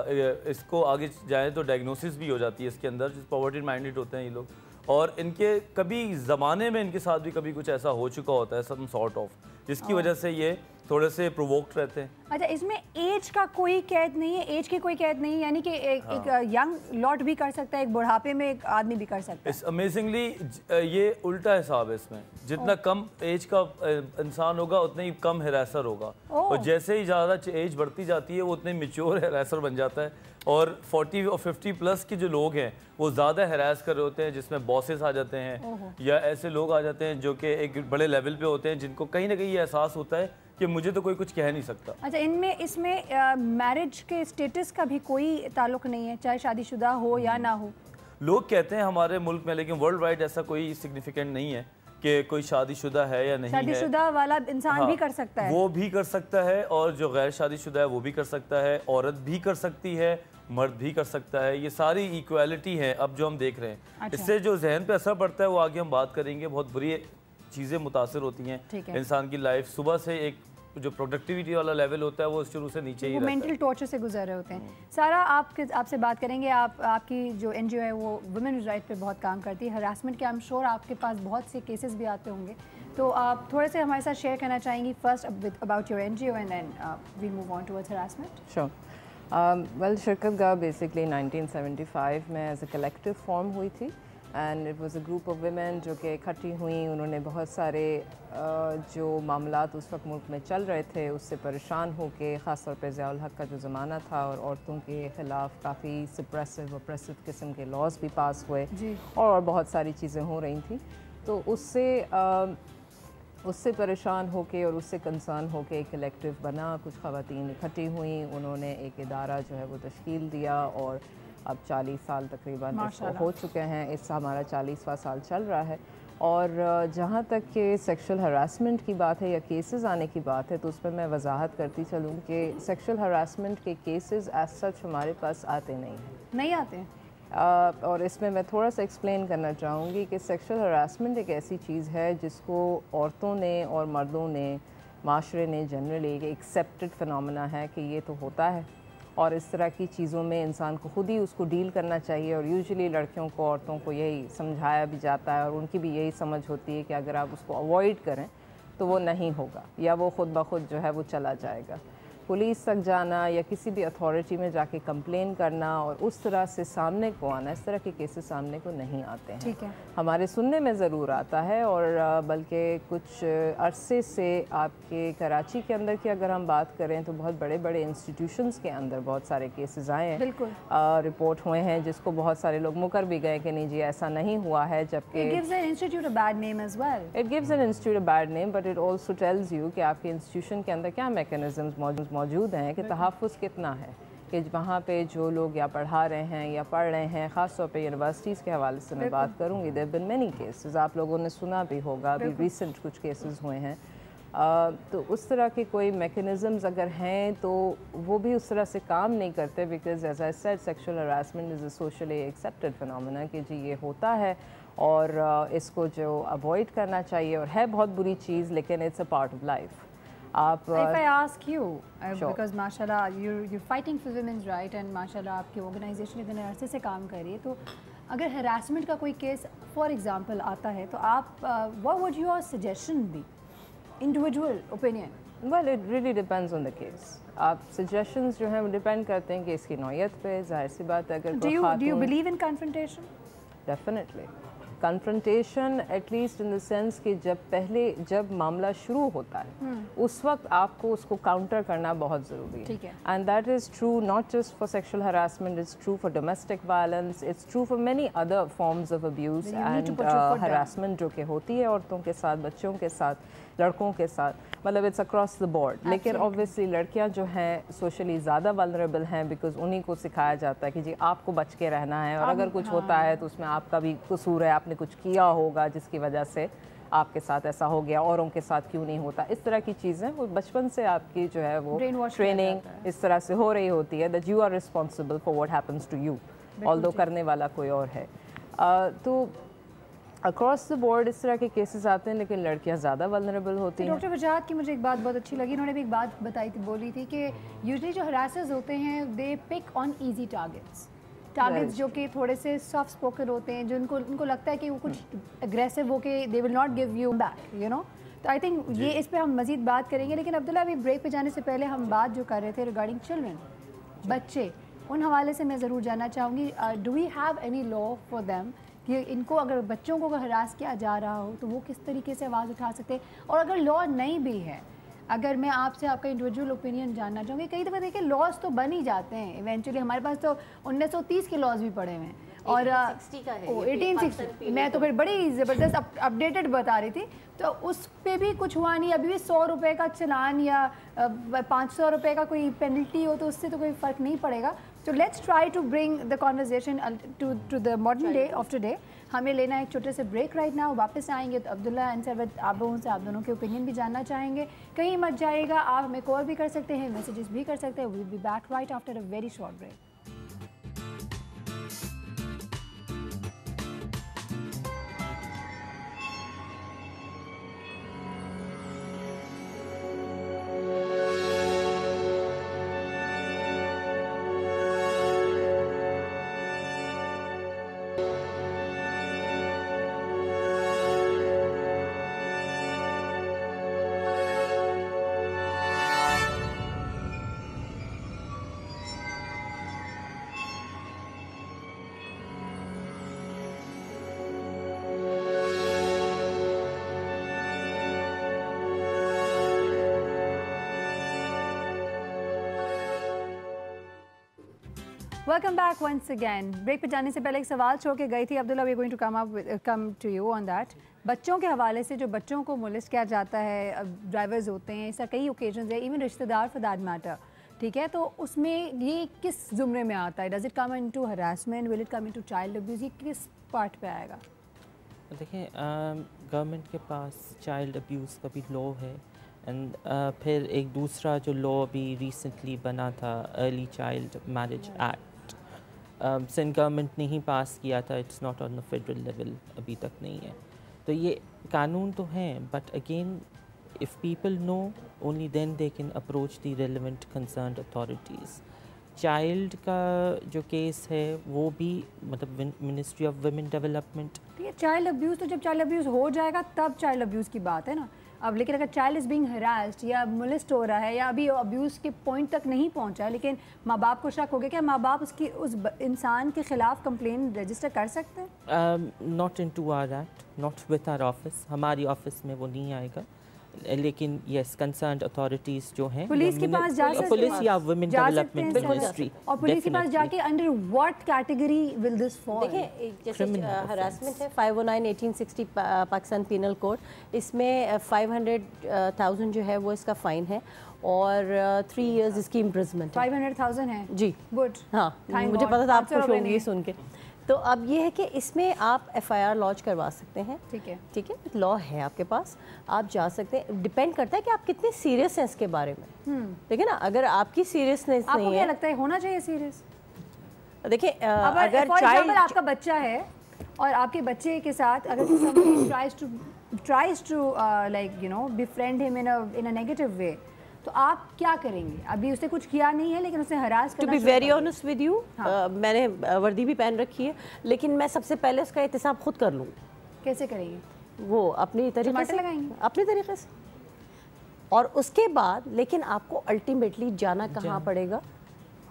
इसको आगे जाए तो डायग्नोसिस भी हो जाती है इसके अंदर, पॉवर्टी माइंडेड होते हैं ये लोग, और इनके कभी ज़माने में इनके साथ भी कभी कुछ ऐसा हो चुका होता है, सम सॉर्ट ऑफ, जिसकी वजह से ये थोड़े से प्रोवोक्ड रहते हैं। अच्छा, इसमें एज का कोई कैद नहीं है? एज की कोई कैद नहीं, यानी कि एक यंग लॉट भी कर सकता है, एक बुढ़ापे में एक आदमी भी कर सकता है। अमेजिंगली ये उल्टा हिसाब है इसमें, जितना कम एज का इंसान होगा उतना ही कम हरासर होगा, और जैसे ही ज़्यादा एज बढ़ती जाती है वो उतने मेच्योर हरासर बन जाता है। और 40 और 50 प्लस के जो लोग हैं वो ज़्यादा हरास कर रहे होते हैं, जिसमें बॉसेस आ जाते हैं या ऐसे लोग आ जाते हैं जो कि एक बड़े लेवल पे होते हैं, जिनको कहीं ना कहीं ये एहसास होता है कि मुझे तो कोई कुछ कह नहीं सकता। अच्छा, इसमें मैरिज के स्टेटस का भी कोई ताल्लुक नहीं है, चाहे शादीशुदा हो या ना हो? लोग कहते हैं हमारे मुल्क में, लेकिन वर्ल्ड वाइड ऐसा कोई सिग्निफिकेंट नहीं है कि कोई शादीशुदा है या नहीं है। शादीशुदा वाला इंसान भी कर सकता है, वो भी कर सकता है, और जो गैर शादीशुदा है वो भी कर सकता है, औरत भी कर सकती है, मर्द भी कर सकता है। ये सारी इक्वालिटी है अब जो हम देख रहे हैं। अच्छा। इससे जो जहन पे असर पड़ता है वो आगे हम बात करेंगे। बहुत बुरी चीज़ें मुतासर होती हैं इंसान की लाइफ। सुबह से एक जो प्रोडक्टिविटी वाला लेवल होता है वो शुरू से नीचे ही रहता है, मेंटल टॉर्चर से गुजर रहे होते हैं। सारा आपसे बात करेंगे। आपकी जो एनजीओ है वो वुमेन राइट पे बहुत काम करती है। हरासमेंट के आई एम श्योर आपके पास बहुत से केसेस भी आते होंगे, तो आप थोड़े से हमारे साथ शेयर करना चाहेंगी first about your NGO and then we move on towards harassment. Sure. Well, Shirkat Gah basically 1975 में एज अ कलेक्टिव फॉर्म हुई थी and it was a group of women जो कि इकट्ठी हुई। उन्होंने बहुत सारे जो मामलात उस वक्त मुल्क में चल रहे थे उससे परेशान होकर, ख़ास तौर पर ज़ियाउल हक का जो ज़माना था और औरतों के ख़िलाफ़ काफ़ी सप्रेसिव ऑप्रेसिव किस्म के लॉज भी पास हुए और बहुत सारी चीज़ें हो रही थी। तो उससे परेशान होके और उससे कंसर्न होके एक कलेक्टिव बना, कुछ ख़वातीन इकट्ठी हुई, उन्होंने एक इदारा जो है वो तश्कील दिया और अब 40 साल तकरीबन इसको हो चुके हैं। इससे हमारा 40वां साल चल रहा है। और जहाँ तक कि सेक्सुअल हरासमेंट की बात है या केसेस आने की बात है, तो उस पर मैं वजाहत करती चलूँ कि सेक्सुअल हरासमेंट के केसेस एज सच हमारे पास आते नहीं आते। और इसमें मैं थोड़ा सा एक्सप्लेन करना चाहूँगी कि सेक्सुअल हरासमेंट एक ऐसी चीज़ है जिसको औरतों ने और मर्दों ने, माशरे ने जनरली एक एक्सेप्टेड फिनोमेना है कि ये तो होता है और इस तरह की चीज़ों में इंसान को खुद ही उसको डील करना चाहिए। और यूजुअली लड़कियों को, औरतों को यही समझाया भी जाता है और उनकी भी यही समझ होती है कि अगर आप उसको अवॉइड करें तो वो नहीं होगा या वो खुद ब खुद जो है वो चला जाएगा। पुलिस तक जाना या किसी भी अथॉरिटी में जाके कंप्लेन करना और उस तरह से सामने को आना, इस तरह के केसेस सामने को नहीं आते हैं। ठीक है। हमारे सुनने में ज़रूर आता है और बल्कि कुछ अरसे से आपके कराची के अंदर की अगर हम बात करें तो बहुत बड़े बड़े इंस्टीट्यूशंस के अंदर बहुत सारे केसेस आए हैं, बिल्कुल रिपोर्ट हुए हैं, जिसको बहुत सारे लोग मुकर भी गए कि नहीं जी ऐसा नहीं हुआ है, जबकि It gives an institute a bad name as well. It gives an institute a bad name, but it also tells you कि आपके इंस्टीट्यूशन के अंदर क्या मैकेनिज्म्स मौजूद हैं कि तहफ़्फ़ुज़ कितना है, कि वहाँ पे जो लोग या पढ़ा रहे हैं या पढ़ रहे हैं, ख़ास तौर पे यूनिवर्सिटीज़ के हवाले से मैं बात करूँगी। देयर बीन मेनी केसेस, आप लोगों ने सुना भी होगा, अभी रिसेंट कुछ केसेस हुए हैं। तो उस तरह के कोई मैकेनिज़म्स अगर हैं तो वो भी उस तरह से काम नहीं करते, because as I said sexual harassment is a socially accepted phenomena कि जी ये होता है और इसको जो अवॉइड करना चाहिए और है बहुत बुरी चीज़, लेकिन it's a part of life. आप If I ask you, because माशाल्लाह you're fighting for women's right and माशाल्लाह आपकी ऑर्गेनाइजेशन इतने अरसे से काम कर रही है, तो अगर हरासमेंट का कोई केस फॉर एग्जांपल आता है तो आप what would your suggestion be? Individual opinion? Well, it really depends on the case. आप suggestions जो हैं वो डिपेंड करते हैं कि इसकी नौयत पे, जाहिर सी बात है। अगर do you believe in confrontation? Definitely. Confrontation at least in the sense कि जब मामला शुरू होता है उस वक्त आपको उसको काउंटर करना बहुत ज़रूरी है। And that is true not just for sexual harassment, it's true for domestic violence, it's true for many other forms of abuse and harassment जो कि होती है औरतों के साथ, बच्चों के साथ, लड़कों के साथ, मतलब इट्स अक्रॉस द बोर्ड। लेकिन ऑब्वियसली लड़कियां जो हैं सोशली ज़्यादा वल्नरेबल हैं, बिकॉज उन्हीं को सिखाया जाता है कि जी आपको बच के रहना है और अगर कुछ होता है तो उसमें आपका भी कसूर है, आपने कुछ किया होगा जिसकी वजह से आपके साथ ऐसा हो गया, औरों के साथ क्यों नहीं होता। इस तरह की चीज़ें वो बचपन से आपकी जो है वो ट्रेनिंग इस तरह से हो रही होती है that you are responsible for what happens to you, although करने वाला कोई और है। तो अक्रॉस द बोर्ड इस तरह के केसेस आते हैं, लेकिन लड़कियां ज़्यादा वल्नरेबल होती हैं। डॉक्टर वजाहत की मुझे एक बात बहुत अच्छी लगी, उन्होंने भी एक बात बताई थी, बोली थी कि यूजुअली जो हरासर्स होते हैं दे पिक ऑन ईजी टारगेट्स जो कि थोड़े से सॉफ्ट स्पोकन होते हैं, जो उनको लगता है कि वो कुछ एग्रेसिव होके they will not give you back, you know. तो आई थिंक ये इस पर हम मज़ीद बात करेंगे, लेकिन अब्दुल्ला अभी ब्रेक पे जाने से पहले हम बात जो कर रहे थे रिगार्डिंग चिल्ड्रन, बच्चे, उन हवाले से मैं ज़रूर जानना चाहूँगी, do we have any law for them कि इनको अगर बच्चों को हरास किया जा रहा हो तो वो किस तरीके से आवाज़ उठा सकते हैं, और अगर लॉ नहीं भी है, अगर मैं आपसे आपका इंडिविजुअल ओपिनियन जानना चाहूँगी, कई दफ़ा देखिए लॉज तो बन ही जाते हैं इवेंचुअली, हमारे पास तो 1930 के लॉज भी पड़े हुए हैं और 1860 मैं तो फिर बड़ी ज़बरदस्त अपडेटेड बता रही थी, तो उस पर भी कुछ हुआ नहीं। अभी भी 100 रुपये का चलान या 500 रुपये का कोई पेनल्टी हो तो उससे तो कोई फ़र्क नहीं पड़ेगा, So let's try to bring the conversation to the modern day of today. हमें लेना है एक छोटे से ब्रेक राइट नाउ, वापस आएंगे तो अब्दुल्ला एंड सरवत आप लोगों से आप दोनों के ओपिनियन भी जानना चाहेंगे। कहीं मत जाइएगा, आप हमें कॉल भी कर सकते हैं, मैसेजेस भी कर सकते हैं। We will be back right after a very short break. Welcome back once again. Break पे जाने से पहले एक सवाल छोड़ के गई थी Abdullah, we are going to come to you on that. बच्चों के हवाले से जो बच्चों को मोलिस्ट किया जाता है, ड्राइवर्स होते हैं, ऐसा कई ओकेजन्स है, इवन रिश्तेदार फॉर दैट मैटर, ठीक है, तो उसमें ये किस जुमरे में आता है? Does it come into harassment, will it come into child abuse, ये किस पार्ट पे आएगा? देखिए, गवर्नमेंट के पास चाइल्ड अब्यूज़ का भी लॉ है एंड फिर एक दूसरा जो लॉ अभी रिसेंटली बना था, early child marriage act, Sindh government ने ही पास किया था। It's not on the federal level, अभी तक नहीं है। तो ये कानून तो हैं, but again if people know only then they can approach the relevant concerned authorities. Child का जो केस है वो भी मतलब मिनिस्ट्री ऑफ वुमेन डेवलपमेंट। ये चाइल्ड अब्यूज़ तो जब चाइल्ड अब्यूज़ हो जाएगा तब चाइल्ड अब्यूज़ की बात है ना। अब लेकिन अगर चाइल्ड इज़ बीइंग हरास्ड या मोलेस्ट हो रहा है या अभी अब्यूज़ के पॉइंट तक नहीं पहुंचा है, लेकिन माँ बाप को शक हो गया, क्या माँ बाप उसकी उस इंसान के खिलाफ कंप्लेन रजिस्टर कर सकते हैं? Not into our act, not with our office, हमारी ऑफिस में वो नहीं आएगा, लेकिन यस कंसर्न्ड अथॉरिटीज़ जो हैं, पुलिस के पास जा सकते हैं, पुलिस या वुमेन डेवलपमेंट मिनिस्ट्री। और पुलिस के पास जाके under what category will this fall? देखिए, जैसे हरासमेंट है 509 1860 पाकिस्तान पीनल कोड, इसमें 500,000 जो है वो इसका फ़ाइन है और 3 इयर्स इसकी इम्प्रिजमेंट। 500,000 है जी, गुड। हाँ, मुझे पता था आप खुश होंगी सुन के। तो अब ये है कि इसमें आप FIR लॉन्च करवा सकते हैं, ठीक है, ठीक है, लॉ है आपके पास, आप जा सकते हैं। डिपेंड करता है कि आप कितने सीरियस हैं इसके बारे में। देखिए ना, अगर आपकी सीरियसनेस नहीं है, आपको क्या लगता है होना चाहिए सीरियस? देखिए, अगर चाइल्ड आपका बच्चा है और आपके बच्चे के साथ अगर somebody tries to like you know befriend him in a negative way, तो आप क्या करेंगे? अभी उसने कुछ किया नहीं है लेकिन उसने हरास करना। To be very honest with you, मैंने वर्दी भी पहन रखी है, लेकिन मैं सबसे पहले उसका एहतसाब खुद कर लूँगी। कैसे करेंगे? वो अपनी तरीके से लगाएंगे, अपनी तरीके से, और उसके बाद लेकिन आपको अल्टीमेटली जाना कहाँ पड़ेगा?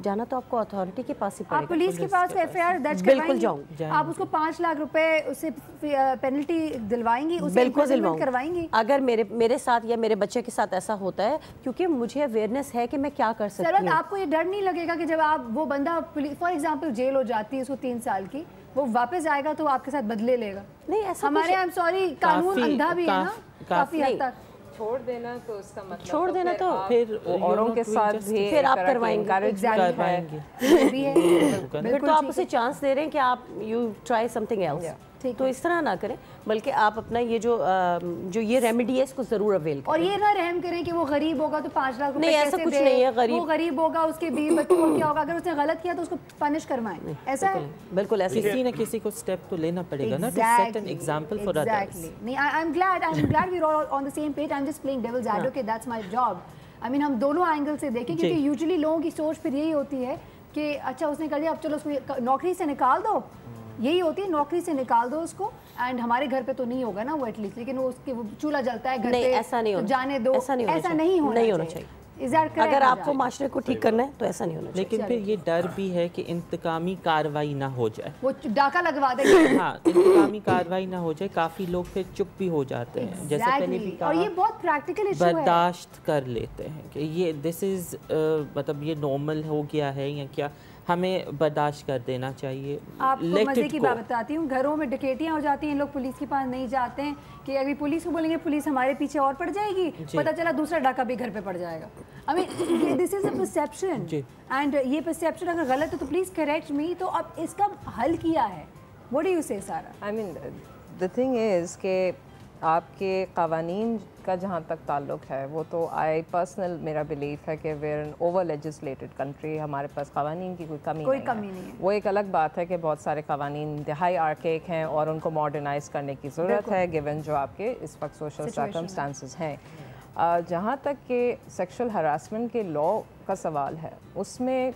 जाना तो आपको अथॉरिटी के पास ही पड़ेगा। आप पुलिस के पास FIR दर्ज बिल्कुल जाऊँ, आप उसको 5 लाख रुपए उससे पेनल्टी दिलवाएंगी, उसे बिल्कुल करवाएंगी। अगर मेरे साथ या मेरे बच्चे के साथ ऐसा होता है, क्योंकि मुझे अवेयरनेस है कि मैं क्या कर सकती हूँ। आपको ये डर नहीं लगेगा कि जब आप वो बंदा फॉर एग्जाम्पल जेल हो जाती है उसको 3 साल की, वो वापस आएगा तो आपके साथ बदले लेगा? नहीं, ऐसा हमारे आई एम सॉरी कानून अंधा भी है ना काफी हद तक। छोड़ देना तो उसका मतलब छोड़ देना तो फिर औरों के साथ भी फिर आप करवाएंगे, फिर तो आप उसे चांस दे रहे हैं कि आप यू ट्राई समथिंग एल्स। तो इस तरह ना करें, बल्कि आप अपना ये जो ये रेमेडी है इसको जरूर अवेल करें। और ये ना रहम करें कि वो गरीब होगा तो 5 लाख रुपए नहीं, ऐसा कुछ नहीं है। वो गरीब होगा, उसके बीवी बच्चों को क्या होगा? अगर उसने गलत किया तो उसको पनिश करवाएं, ऐसा है? बिल्कुल ऐसा। किसी न किसी को स्टेप तो लेना पड़ेगा ना, to set an example for others. नहीं, I am glad we are on the same page. I am just playing devil's advocate, that's my job. I mean हम दोनों एंगल से देखें, क्योंकि यूजुअली लोगों की सोच फिर यही होती है कि अच्छा उसने कर दिया, अब चलो उसको नौकरी से निकाल दो, यही होती है, नौकरी से निकाल दो उसको। एंड हमारे घर पे तो नहीं होगा ना वो एटलीस्ट, लेकिन वो उसके वो चूल्हा जलता है घर पे, ऐसा नहीं तो जाने दो, ऐसा नहीं होना चाहिए। अगर आपको माशरे को ठीक करना है तो ऐसा नहीं होना चाहिए। लेकिन फिर ये डर भी है कि इंतकामी कार्रवाई ना हो जाए, वो डाका लगवा देंगे। हाँ, इंतकामी कार्रवाई ना हो जाए, काफी लोग फिर चुप भी हो जाते हैं, जैसे पहले भी कहा, और ये बहुत प्रैक्टिकल इशू है, बर्दाश्त कर लेते हैं कि ये दिस इज मतलब ये नॉर्मल हो गया है या क्या। हमें बर्दाश्त कर देना चाहिए। आपको मजे की बात बताती हूँ, घरों में डकैतियाँ हो जाती हैं, लोग पुलिस के पास नहीं जाते हैं कि अभी पुलिस को बोलेंगे पुलिस हमारे पीछे और पड़ जाएगी, पता चला दूसरा डाका भी घर पे पड़ जाएगा। I mean this is a perception and ये परसेप्शन अगर गलत है तो प्लीज करेक्ट मी। तो अब इसका हल किया है, व्हाट डू यू से सारा? I mean the thing is कि आपके कवानीन का जहाँ तक ताल्लुक है वो तो आई पर्सनल मेरा बिलीफ है कि where an over legislated country, हमारे पास कवानीन की कोई कमी नहीं है। वो एक अलग बात है कि बहुत सारे कवानीन इंतहाई आर्केक हैं और उनको मॉडर्नाइज करने की ज़रूरत है गिवन जो आपके इस वक्त सोशल सर्कमस्टांसेस हैं। जहाँ तक कि सेक्शुअल हरासमेंट के लॉ का सवाल है उसमें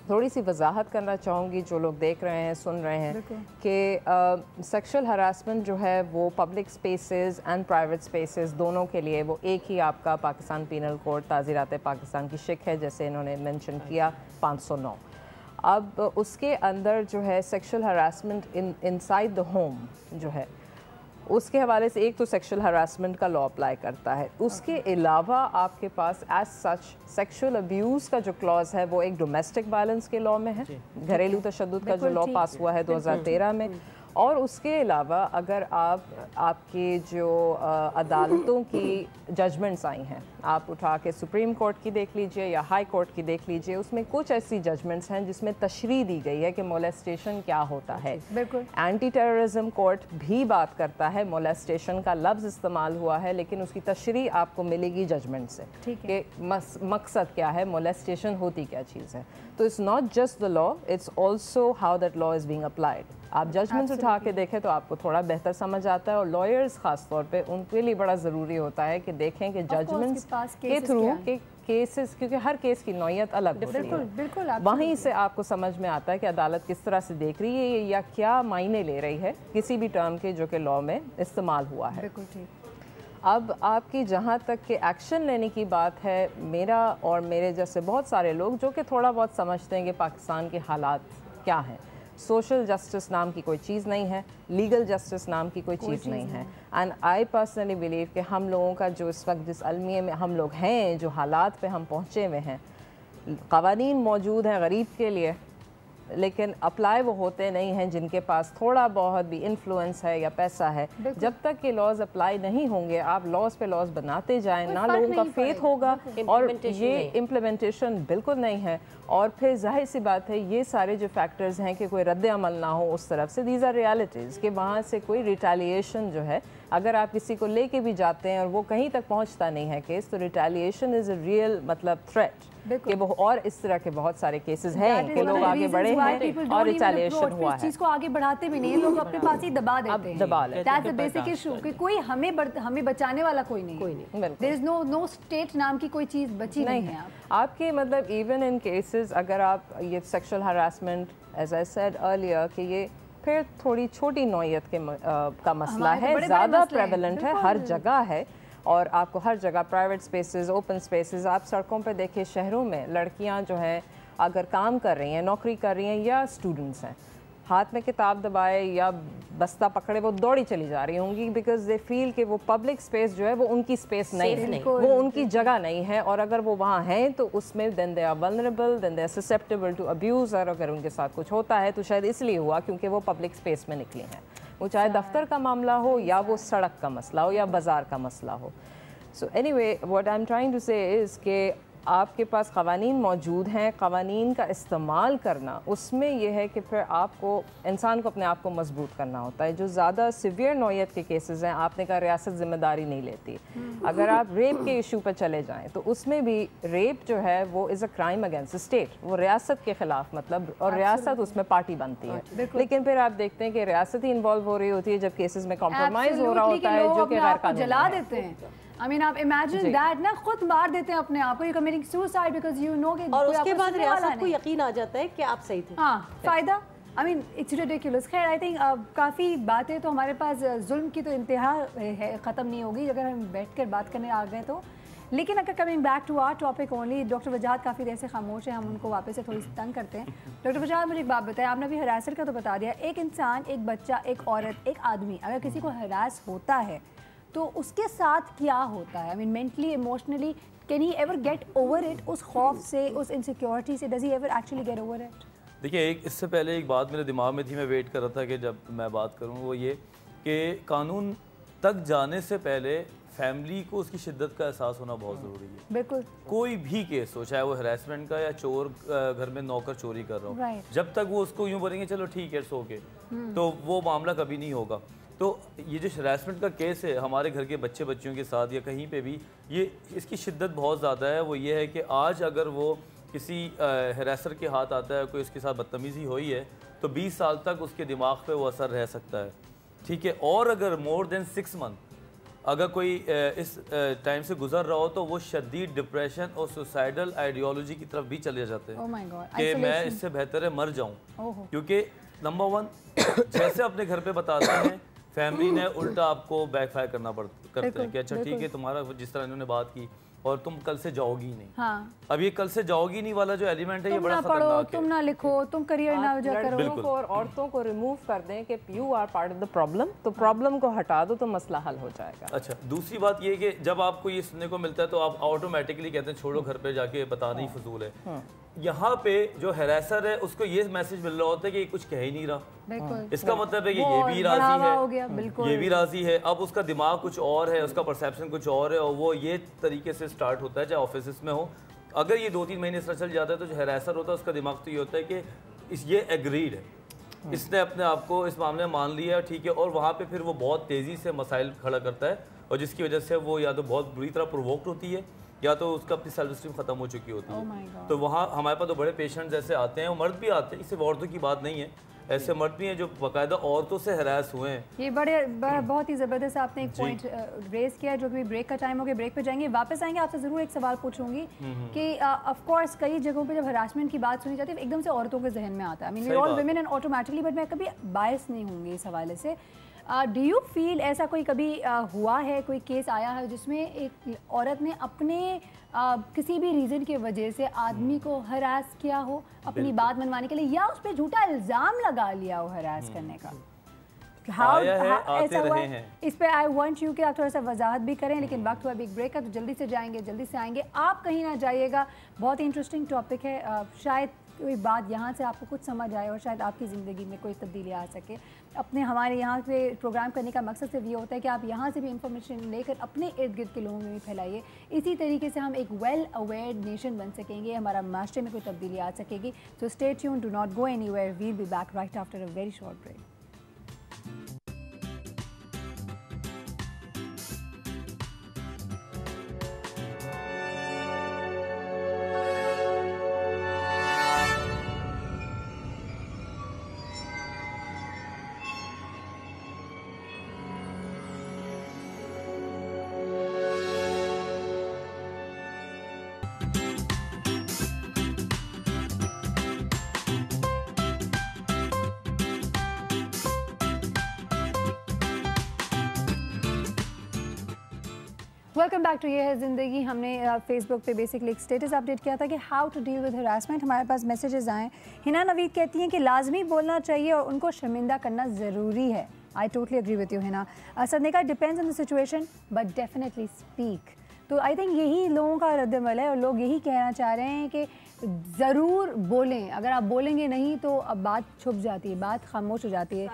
थोड़ी सी वजाहत करना चाहूँगी जो लोग देख रहे हैं सुन रहे हैं कि सेक्सुअल हरासमेंट जो है वो public spaces and private spaces दोनों के लिए वो एक ही आपका पाकिस्तान पीनल कोड ताज़ीरात पाकिस्तान की शिक है, जैसे इन्होंने मेंशन किया 509। अब उसके अंदर जो है sexual harassment inside the home जो है उसके हवाले से एक तो सेक्सुअल हरासमेंट का लॉ अप्लाई करता है, उसके अलावा आपके पास एज सच सेक्सुअल अब्यूज़ का जो क्लॉज है वो एक डोमेस्टिक वायलेंस के लॉ में है, घरेलू तशद्दुद का जो लॉ पास हुआ है 2013 में। और उसके अलावा अगर आपके जो अदालतों की जजमेंट्स आई हैं, आप उठा के सुप्रीम कोर्ट की देख लीजिए या हाई कोर्ट की देख लीजिए, उसमें कुछ ऐसी जजमेंट्स हैं जिसमें तशरीह दी गई है कि मोलेस्टेशन क्या होता है। बिल्कुल एंटी टेररिज्म कोर्ट भी बात करता है, मोलेस्टेशन का लफ्ज़ इस्तेमाल हुआ है लेकिन उसकी तशरीह आपको मिलेगी जजमेंट से कि मकसद क्या है, मोलेस्टेशन होती क्या चीज़ है। तो it's not just the law, it's also how that law is being applied. आप जजमेंट्स उठा के देखें तो आपको थोड़ा बेहतर समझ आता है, और लॉयर्स ख़ास तौर पे उनके लिए बड़ा ज़रूरी होता है कि देखें कि जजमेंट्स के थ्रू के केसेस, क्योंकि हर केस की नौयत अलग होती है, बिल्कुल वहीं से आपको समझ में आता है कि अदालत किस तरह से देख रही है या क्या मायने ले रही है किसी भी टर्म के जो कि लॉ में इस्तेमाल हुआ है। बिल्कुल ठीक। अब आपकी जहाँ तक कि एक्शन लेने की बात है, मेरा और मेरे जैसे बहुत सारे लोग जो कि थोड़ा बहुत समझते हैं कि पाकिस्तान के हालात क्या हैं, सोशल जस्टिस नाम की कोई चीज़ नहीं है, लीगल जस्टिस नाम की कोई चीज़ नहीं है। एंड आई पर्सनली बिलीव कि हम लोगों का जो इस वक्त जिस अलमिये में हम लोग हैं, जो हालात पे हम पहुँचे हुए हैं, क़वानीन मौजूद हैं गरीब के लिए, लेकिन अप्लाई वो होते नहीं हैं जिनके पास थोड़ा बहुत भी इन्फ्लुएंस है या पैसा है। जब तक कि लॉज अप्लाई नहीं होंगे, आप लॉज पे लॉज बनाते जाएं, ना लोगों का फेथ होगा और ये इम्प्लीमेंटेशन बिल्कुल नहीं है। और फिर जाहिर सी बात है ये सारे जो फैक्टर्स हैं कि कोई रद्द अमल ना हो उस तरफ से, दीज आर रियलिटीज़ कि वहाँ से कोई रिटेलिएशन जो है, अगर आप किसी को लेके भी जाते हैं और वो कहीं तक पहुँचता नहीं है केस, तो रिटेलिएशन इज़ अ रियल मतलब थ्रेट कि वो, और इस तरह के बहुत सारे केसेस हैं कि लोग आगे बढ़े हैं और रिटेलिएशन हुआ है। चीज़ को आगे बढ़ाते भी नहीं, लोग अपने पास ही दबा देते हैं, दबा लेते हैं। दैट्स द बेसिक इशू कि कोई हमें बचाने वाला कोई नहीं, देयर इज नो स्टेट नाम की कोई चीज़ बची नहीं है। आपके मतलब इवन इन केसेस अगर आप ये sexual harassment, as I said earlier, कि ये फिर थोड़ी छोटी नौयत के का मसला है, ज़्यादा प्रेवलेंट है, हर जगह है, और आपको हर जगह प्राइवेट स्पेसेस, ओपन स्पेसेस, आप सड़कों पे देखिए, शहरों में लड़कियां जो हैं अगर काम कर रही हैं, नौकरी कर रही हैं या स्टूडेंट्स हैं, हाथ में किताब दबाए या बस्ता पकड़े वो दौड़ी चली जा रही होंगी, बिकॉज दे फील कि वो पब्लिक स्पेस जो है वो उनकी स्पेस नहीं है, वो उनकी जगह नहीं है, और अगर वो वहाँ हैं तो उसमें then they are vulnerable, then they are susceptible to abuse, और अगर उनके साथ कुछ होता है तो शायद इसलिए हुआ क्योंकि वो पब्लिक स्पेस में निकली हैं, वो चाहे दफ्तर का मामला हो या वो सड़क का मसला हो या बाज़ार का मसला हो। So anyway, what I am trying to say is कि आपके पास क़वानीन मौजूद हैं, क़वानीन का इस्तेमाल करना, उसमें यह है कि फिर आपको इंसान को अपने आप को मजबूत करना होता है। जो ज़्यादा सिवियर नौयत के केसेस हैं, आपने कहा रियासत ज़िम्मेदारी नहीं लेती, अगर आप रेप के इशू पर चले जाएं तो उसमें भी रेप जो है वो is a crime against state, वो रियासत के ख़िलाफ़ मतलब, और रियासत उसमें पार्टी बनती है, लेकिन फिर आप देखते हैं कि रियासत ही इन्वॉल्व हो रही होती है जब केसेस में कॉम्प्रोमाइज़ हो रहा होता है जो कि गैर कानूनी जला देते हैं। I mean, आप इमेजिन दैट ना, खुद मार देते हैं अपने आप को, you committing suicide because you know कि, और उसके बाद रियासत को यकीन आ जाता है कि आप सही थे। हाँ, फायदा, आई मीन इट्स रिडिकुलस। खैर, आई थिंक काफ़ी बातें तो हमारे पास, जुल्म की तो इंतहा है, ख़त्म नहीं होगी अगर हम बैठ कर बात करने आ गए तो। लेकिन अगर coming back to our topic only, doctor Wajahat काफ़ी देर से खामोश है, हम उनको वापस से थोड़ी सी तंग करते हैं। डॉक्टर वजाहत, मुझे एक बात बताएं, आपने अभी हरासर का तो बता दिया, एक इंसान, एक बच्चा, एक औरत, एक आदमी अगर किसी को हरास होता है तो उसके साथ क्या होता है? I mean mentally, emotionally, can he ever get over it? उस खौफ से, उस इनसिक्योरिटी से, does he ever actually get over it? देखिए, एक इससे पहले एक बात मेरे दिमाग में थी, मैं वेट कर रहा था कि जब मैं बात करूं, वो ये कि कानून तक जाने से पहले फैमिली को उसकी शिद्दत का एहसास होना बहुत ज़रूरी है। बिल्कुल। कोई भी केस हो, चाहे वो हरासमेंट का या चोर घर में नौकर चोरी कर रहा हो, जब तक वो उसको यूँ बोलेंगे चलो ठीक है सो के, तो वो मामला कभी नहीं होगा। तो ये जो हरासमेंट का केस है हमारे घर के बच्चे बच्चियों के साथ या कहीं पे भी, ये इसकी शिद्दत बहुत ज़्यादा है। वो ये है कि आज अगर वो किसी हरासर के हाथ आता है, कोई उसके साथ बदतमीज़ी हुई है, तो 20 साल तक उसके दिमाग पे वो असर रह सकता है, ठीक है। और अगर मोर देन 6 मंथ अगर कोई इस टाइम से गुजर रहा हो, तो वो शदीद डिप्रेशन और सुसाइडल आइडियोलॉजी की तरफ भी चले जाते हैं कि मैं इससे बेहतर है मर जाऊं। क्योंकि नंबर 1 जैसे अपने घर पे बताते हैं, फैमिली ने उल्टा आपको बैकफायर करना करते हैं कि अच्छा ठीक है, तुम्हारा जिस तरह इन्होंने बात की और तुम कल से जाओगी नहीं। हाँ। अब ये कल से जाओगी नहीं वाला जो एलिमेंट है, ये बड़ा खतरनाक है। तुम ना लिखो, तुम करियर ना करो। लड़कों को और औरतों को रिमूव कर दें कि you are part of the problem, तो प्रॉब्लम को हटा दो तो मसला हल हो जाएगा। अच्छा, दूसरी बात ये कि जब आपको ये सुनने को मिलता है तो आप ऑटोमेटिकली कहते हैं छोड़ो, घर पे जाके बताना ही फजूल है। यहाँ पे जो हैरेसर है उसको ये मैसेज मिल रहा होता है कि ये कुछ कह ही नहीं रहा। इसका मतलब है कि ये भी राजी है, ये भी राजी है। अब उसका दिमाग कुछ और है, उसका परसेप्शन कुछ और है, और वो ये तरीके से स्टार्ट होता है, चाहे ऑफिस में हो। अगर ये 2-3 महीने इस तरह चल जाता है तो जो हैरेसर होता है उसका दिमाग तो ये होता है कि ये एग्रीड है, इसने अपने आप को इस मामले में मान लिया, ठीक है। और वहाँ पे फिर वो बहुत तेज़ी से मसाइल खड़ा करता है, और जिसकी वजह से वो या तो बहुत बुरी तरह प्रोवोक्ड होती है या तो उसका अपनी सेल्फ स्टीम खत्म हो चुकी होती है। तो वहाँ हमारे पास तो बड़े पेशेंट्स ऐसे आते हैं, और मर्द भी आते हैं, इससे औरतों की बात नहीं है, ऐसे मर्द भी हैं जो बाकायदा औरतों से हरास हुए हैं। ये बहुत ही ज़बरदस्त आपने एक पॉइंट रेज किया, जो कि ब्रेक का टाइम हो गया, ब्रेक पे जाएंगे, वापस आएंगे, आपसे ज़रूर एक सवाल पूछूंगी कि ऑफ कोर्स कई जगहों पे जब हरासमेंट की बात सुनी जाती है एकदम से औरतों के जहन में आता है, I mean all women and automatically, but मैं कभी बायस नहीं होंगी इस हवाले से। डू यू फील ऐसा कोई कभी हुआ है, कोई केस आया है जिसमें एक औरत ने अपने किसी भी रीज़न की वजह से आदमी को हरास किया हो अपनी बात मनवाने के लिए, या उस पर झूठा इल्ज़ाम लगा लिया हो हरास करने का? ऐसा हुआ है? इस पे आई वांट यू कि आप थोड़ा सा वजाहत भी करें, लेकिन वक्त हुआ बिग ब्रेक का, तो जल्दी से जाएंगे, जल्दी से आएंगे, आप कहीं ना जाइएगा। बहुत ही इंटरेस्टिंग टॉपिक है, शायद कोई बात यहाँ से आपको कुछ समझ आए और शायद आपकी ज़िंदगी में कोई तब्दीली आ सके। अपने हमारे यहाँ पे प्रोग्राम करने का मकसद सिर्फ ये होता है कि आप यहाँ से भी इंफॉर्मेशन लेकर अपने इर्द गिर्द के लोगों में भी फैलाइए। इसी तरीके से हम एक वेल अवेयर नेशन बन सकेंगे, हमारा माशरे में कोई तब्दीली आ सकेगी। So stay tuned, do not go anywhere, we will be back right after a very short break. Welcome back to ये है ज़िंदगी। हमने फेसबुक पे बेसिकली एक स्टेटस अपडेट किया था कि how to deal with harassment. हमारे पास मैसेजेस आए। हिना नवीद कहती हैं कि लाजमी बोलना चाहिए और उनको शर्मिंदा करना ज़रूरी है। I totally agree with you Hina. Sadnika, depends on the situation but definitely speak. तो आई थिंक यही लोगों का रद्द-ए-अमल है और लोग यही कहना चाह रहे हैं कि ज़रूर बोलें। अगर आप बोलेंगे नहीं तो अब बात छुप जाती है, बात खामोश हो जाती है।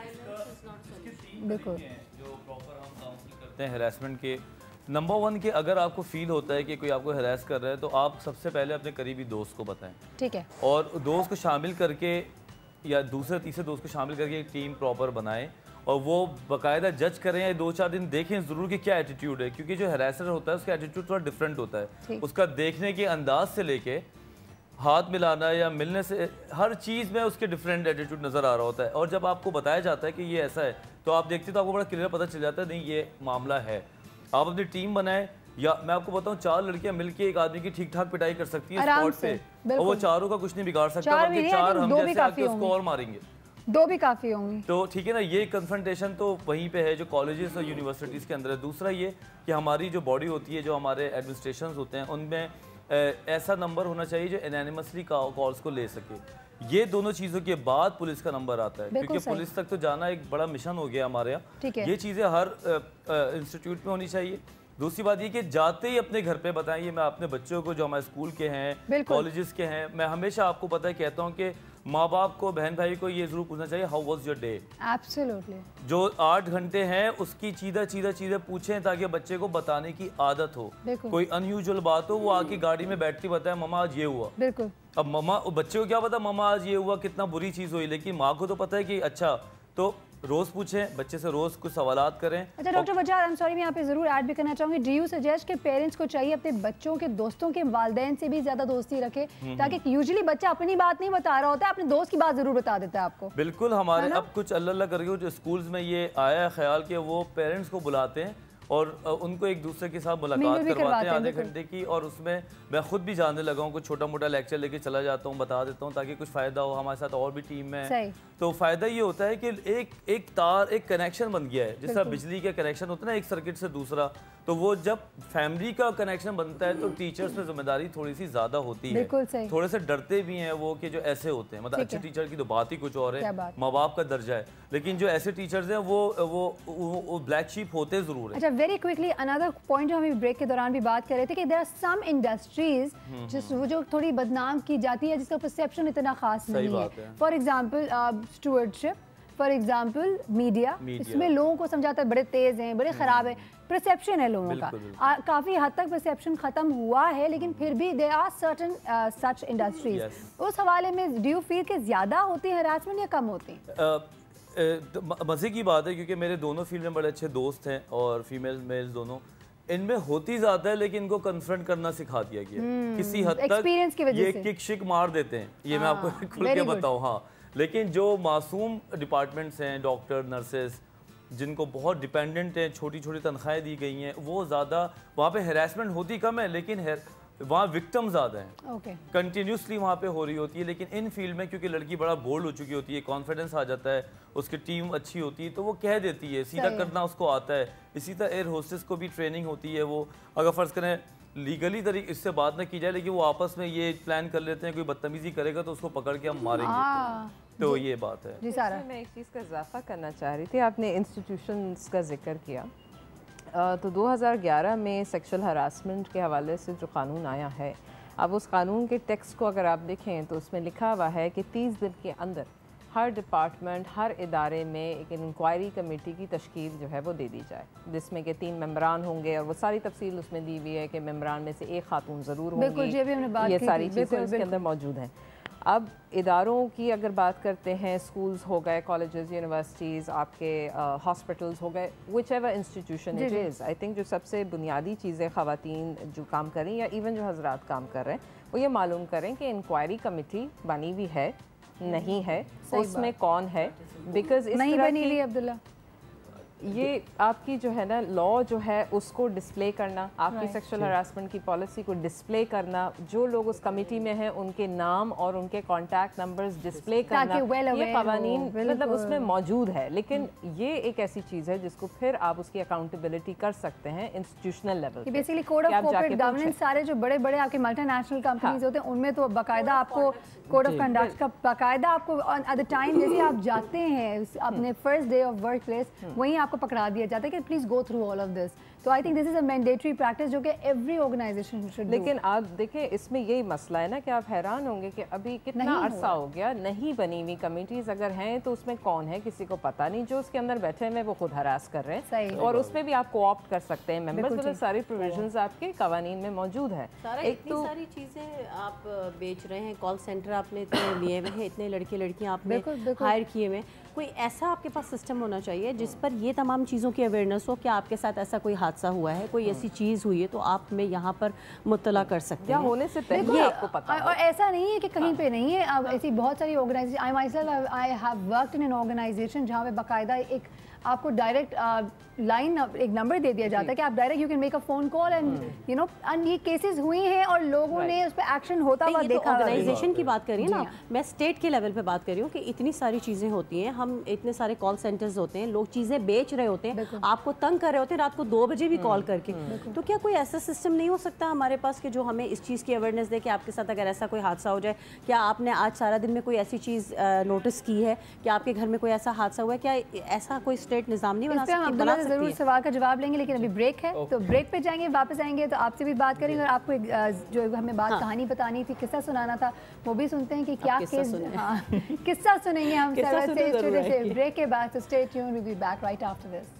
बिल्कुल, जो प्रॉपर हम काउंसिल करते हैं हरासमेंट के, नंबर 1 कि अगर आपको फील होता है कि कोई आपको हरास कर रहा है तो आप सबसे पहले अपने करीबी दोस्त को बताएं, ठीक है, और दोस्त को शामिल करके या दूसरे तीसरे दोस्त को शामिल करके एक टीम प्रॉपर बनाएं और वो बाकायदा जज करें या 2-4 दिन देखें ज़रूर कि क्या एटीट्यूड है, क्योंकि जो हरासर होता है उसका एटीट्यूड थोड़ा डिफरेंट होता है। उसका देखने के अंदाज से लेके हाथ मिलाना या मिलने से हर चीज़ में उसके डिफरेंट एटीट्यूड नज़र आ रहा होता है। और जब आपको बताया जाता है कि ये ऐसा है तो आप देखते तो आपको बड़ा क्लियर पता चल जाता है नहीं ये मामला है। आप अपनी टीम बनाएं, या मैं आपको बताऊं 4 लड़कियां मिलके एक आदमी की ठीक ठाक पिटाई कर सकती है स्पॉट पे, और वो चारों का कुछ नहीं बिगाड़ सकता। 4 हम जैसे आके उसको और मारेंगे, 2 भी काफ़ी होंगी। तो ठीक है ना, ये कन्फ्रंटेशन तो वहीं पे है जो कॉलेजेस और यूनिवर्सिटीज़ के अंदर है। दूसरा ये कि हमारी जो बॉडी होती है, जो हमारे एडमिनिस्ट्रेशन होते हैं, उनमें ऐसा नंबर होना चाहिए जो एनोनिमसली कॉल्स को ले सके। ये दोनों चीज़ों के बाद पुलिस का नंबर आता है, क्योंकि पुलिस तक तो जाना एक बड़ा मिशन हो गया हमारे यहाँ। ये चीज़ें हर इंस्टीट्यूट में होनी चाहिए। दूसरी बात ये कि जाते ही अपने घर पे बताएं। ये मैं अपने बच्चों को जो हमारे स्कूल के हैं, कॉलेजेस के हैं, मैं हमेशा आपको पता है कहता हूँ कि माँ बाप को, बहन भाई को ये जरूर पूछना चाहिए how was your day. Absolutely. जो 8 घंटे हैं उसकी चीज़ें पूछें ताकि बच्चे को बताने की आदत हो। कोई अनयूजुअल बात हो वो आके गाड़ी में बैठती बताए मम्मा आज ये हुआ। बिल्कुल। अब मम्मा, बच्चे को क्या पता मम्मा आज ये हुआ कितना बुरी चीज़ हुई, लेकिन माँ को तो पता है कि अच्छा। तो रोज पूछें बच्चे से, रोज कुछ सवालात करें। अच्छा डॉक्टर वजार, आई एम सॉरी मैं यहाँ पे जरूर ऐड भी करना चाहूंगी, डू यू सजेस्ट कि पेरेंट्स को चाहिए अपने बच्चों के दोस्तों के वालिदैन से भी ज्यादा दोस्ती रखे, ताकि यूजुअली बच्चा अपनी बात नहीं बता रहा होता है, अपने दोस्त की बात जरूर बता देता है आपको। बिल्कुल, हमारे अब कुछ अल्लाह करके जो स्कूल्स में ये आया है ख्याल कि वो पेरेंट्स को बुलाते हैं और उनको एक दूसरे के साथ मुलाकात करवाते हैं आधे घंटे की, और उसमें मैं खुद भी जानने लगा हूँ, कुछ छोटा मोटा लेक्चर लेके चला जाता हूँ, बता देता हूँ ताकि कुछ फ़ायदा हो। हमारे साथ और भी टीम में है, तो फ़ायदा ये होता है कि एक तार, एक कनेक्शन बन गया है, जिस तरह बिजली का कनेक्शन होता है ना एक सर्किट से दूसरा, तो वो जब फैमिली का कनेक्शन बनता है तो टीचर्स में जिम्मेदारी थोड़ी सी ज़्यादा होती है, थोड़े से डरते भी हैं वो कि जो ऐसे होते हैं, मतलब अच्छे टीचर की तो बात ही कुछ और है, माँ बाप का दर्जा है, लेकिन जो ऐसे टीचर्स हैं वो ब्लैक शीप होते ज़रूर है। अच्छा वेरी क्विकली अनदर पॉइंट जो हम ब्रेक के दौरान भी बात कर रहे थे कि देयर आर सम इंडस्ट्रीज जो थोड़ी बदनाम की जाती है, जिसका परसेप्शन इतना खास नहीं है। For example stewardship, for example media, इसमें लोगों को समझाता है बड़े तेज हैं, बड़े खराब हैं, परसेप्शन है लोगों का। काफ़ी हद तक परसेप्शन ख़त्म हुआ है, लेकिन फिर भी there are certain such industries. उस हवाले में डू यू फील कि ज़्यादा होती है हरासमेंट या कम होती है? मज़े की बात है क्योंकि मेरे दोनों फील्ड में बड़े अच्छे दोस्त हैं और फीमेल मेल्स दोनों, इनमें होती ज़्यादा है लेकिन इनको कन्फ्रंट करना सिखा दिया गया किसी हद तक। ये किक शिक मार देते हैं, ये मैं आपको खुल के बताऊँ। हाँ, लेकिन जो मासूम डिपार्टमेंट्स हैं, डॉक्टर, नर्सेस, जिनको बहुत डिपेंडेंट हैं, छोटी छोटी तनख्वाहें दी गई हैं, वो ज़्यादा वहाँ पे हैरेसमेंट होती कम है, लेकिन वहाँ विक्टिम ज़्यादा हैं, कंटिन्यूसली वहाँ पे हो रही होती है। लेकिन इन फील्ड में क्योंकि लड़की बड़ा बोल्ड हो चुकी होती है, कॉन्फिडेंस आ जाता है, उसकी टीम अच्छी होती है, तो वो कह देती है, सीधा करना उसको आता है। इसी तरह एयर होस्टेस को भी ट्रेनिंग होती है, वो अगर फ़र्ज़ करें लीगली तरीके इससे बात न की जाए, लेकिन वो आपस में ये प्लान कर लेते हैं कोई बदतमीज़ी करेगा तो उसको पकड़ के हम मारेंगे, तो ये बात है। जी सारा, मैं एक चीज़ का इजाफा करना चाह रही थी, आपने इंस्टीट्यूशंस का जिक्र किया, तो 2011 में सेक्सुअल हरासमेंट के हवाले से जो कानून आया है, अब उस कानून के टेक्स्ट को अगर आप देखें तो उसमें लिखा हुआ है कि 30 दिन के अंदर हर डिपार्टमेंट, हर इदारे में एक इंक्वायरी कमेटी की तश्कील जो है वो दे दी जाए, जिसमें कि 3 मेंबरान होंगे, और वो सारी तफसील उसमें दी हुई है कि मेंबरान में से एक खातून ज़रूर होंगी, ये सारी चीज़ें उसके अंदर मौजूद हैं। अब इदारों की अगर बात करते हैं, स्कूल्स हो गए, कॉलेजेस, यूनिवर्सिटीज़, आपके हॉस्पिटल्स हो गए, which ever institution it is, I think जो सबसे बुनियादी चीज़ें ख़वातीन जो काम कर रही हैं या इवन जो हजरात काम कर रहे हैं, वो ये मालूम करें कि इंक्वायरी कमेटी बनी हुई है, नहीं है, उसमें कौन है, बिकॉज नहीं बनी हुई अब्दुल्ला, ये आपकी जो है ना लॉ जो है उसको डिस्प्ले करना, आपकी सेक्सुअल हरासमेंट की पॉलिसी को डिस्प्ले करना, जो लोग उस कमेटी में हैं उनके नाम और उनके कॉन्टैक्ट नंबर्स डिस्प्ले करना, ये क़वानीन मतलब उसमें मौजूद है। लेकिन ये एक ऐसी चीज़ है जिसको फिर आप उसकी अकाउंटेबिलिटी कर सकते हैं इंस्टीट्यूशनल लेवल पे। Basically code of corporate governance, सारे जो बड़े बड़े आपके मल्टीनेशनल कंपनीज होते हैं उनमें तो बाकायदा आपको कोड ऑफ कंडक्ट का बाकायदा आपको एट द टाइम जैसे आप जाते हैं अपने first day of work place, वहीं आपको पकड़ा दिया जाता है कि please go through all of this. तो I think this is a mandatory practice जो कि एवरी ऑर्गेनाइजेशन शुड। लेकिन आप देखें इसमें यही मसला है ना कि आप हैरान होंगे कि अभी कितना अरसा हो गया नहीं बनी हुई कमेटीज, अगर हैं तो उसमें कौन है किसी को पता नहीं, जो उसके अंदर बैठे हैं वो खुद हरास कर रहे हैं, और उसमें भी आप कोऑप्ट कर सकते हैं मेंबर्स, मतलब सारी प्रोविजंस आपके कवानीन में मौजूद है। एक तो सारी चीज़ें आप बेच रहे हैं, कॉल सेंटर आपने इतने लिए हुए हैं, इतने लड़के लड़कियां आपने हायर किए हुए, कोई ऐसा आपके पास सिस्टम होना चाहिए जिस पर ये तमाम चीज़ों की अवेयरनेस हो कि आपके साथ ऐसा कोई हादसा हुआ है, कोई ऐसी चीज़ हुई है तो आप में यहाँ पर मुत्तला कर सकते हैं, होने से पहले आपको पता है। और ऐसा नहीं है कि कहीं पे नहीं है, अब ऐसी बहुत सारी organization, I myself I have worked in an organization जहाँ पे बाकायदा एक आपको डायरेक्ट लाइन एक नंबर दे दिया जाता है कि आप direct you can make a phone call and you know, and ये केसेस हुई हैं और लोगों ने उस पर एक्शन होता हुआ देखा। ऑर्गेनाइजेशन की बात करिए ना, मैं स्टेट के लेवल पे बात कर रही हूँ कि इतनी सारी चीज़ें होती हैं, हम इतने सारे कॉल सेंटर्स होते हैं, लोग चीज़ें बेच रहे होते हैं, आपको तंग कर रहे होते हैं रात को 2 बजे भी कॉल करके, तो क्या कोई ऐसा सिस्टम नहीं हो सकता हमारे पास कि जो हमें इस चीज़ की अवेयरनेस दे कि आपके साथ अगर ऐसा कोई हादसा हो जाए, क्या आपने आज सारा दिन में कोई ऐसी चीज़ नोटिस की है कि आपके घर में कोई ऐसा हादसा हुआ है, क्या ऐसा कोई स्टेट निज़ाम नहीं बना सकती। ज़रूर सवाल का जवाब लेंगे, लेकिन अभी ब्रेक है तो ब्रेक पे जाएंगे, वापस आएंगे तो आपसे भी बात करेंगे और आपको जो हमें बात कहानी बतानी थी, किस्सा सुनाना था, वो भी सुनते हैं कि क्या केस। हाँ, किस्सा सुनेंगे हम से ब्रेक के बाद। तो stay tuned, we will be back right after this.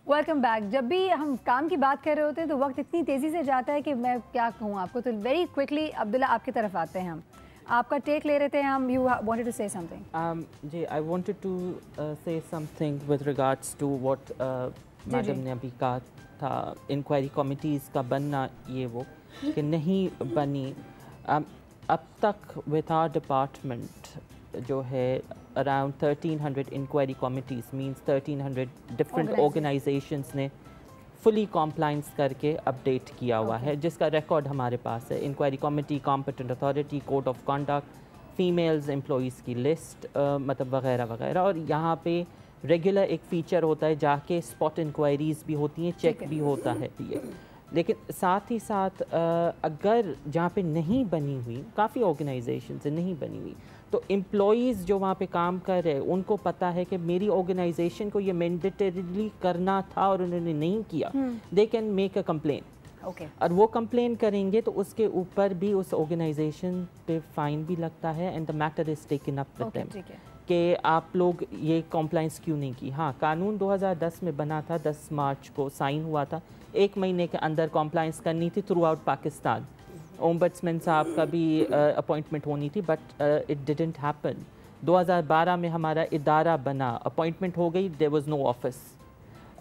Welcome back. जब भी हम काम की बात कर रहे होते हैं तो वक्त इतनी तेज़ी से जाता है कि मैं क्या कहूँ आपको। तो वेरी क्विकली अब्दुल्ला आपकी तरफ आते हैं, हम आपका टेक ले रहे थे हम। You wanted to say something. जी, I wanted to say something with regards to what madam ने अभी कहा था, इंक्वायरी कमिटीज़ का बनना, ये वो कि नहीं बनी। अब तक विद आवर डिपार्टमेंट जो है around 1300 inquiry committees, means 1300 different organizations ने fully compliance करके update किया हुआ है, जिसका record हमारे पास है। Inquiry committee, competent authority, code of conduct, females employees की list, मतलब वगैरह वगैरह। और यहाँ पे regular एक feature होता है, जाके spot inquiries भी होती हैं, check भी होता है ये। लेकिन साथ ही साथ अगर जहाँ पे नहीं बनी हुई, काफ़ी ऑर्गेनाइजेशन से नहीं बनी हुई, तो एम्प्लॉयज़ जो वहाँ पे काम कर रहे हैं उनको पता है कि मेरी ऑर्गेनाइजेशन को ये मैंडेटरीली करना था और उन्होंने नहीं किया, they can make a complain. और वो कंप्लेन करेंगे तो उसके ऊपर भी उस ऑर्गेनाइजेशन पे फाइन भी लगता है, and the matter is taken up with them कि आप लोग ये कॉम्प्लाइंस क्यों नहीं की। हाँ, कानून 2010 में बना था, 10 मार्च को साइन हुआ था, 1 महीने के अंदर कॉम्प्लाइंस करनी थी थ्रू आउट पाकिस्तान। ओम्बड्समैन साहब का भी अपॉइंटमेंट होनी थी, बट इट डिडंट हैपन। 2012 में हमारा इदारा बना, अपॉइंटमेंट हो गई, देयर वाज नो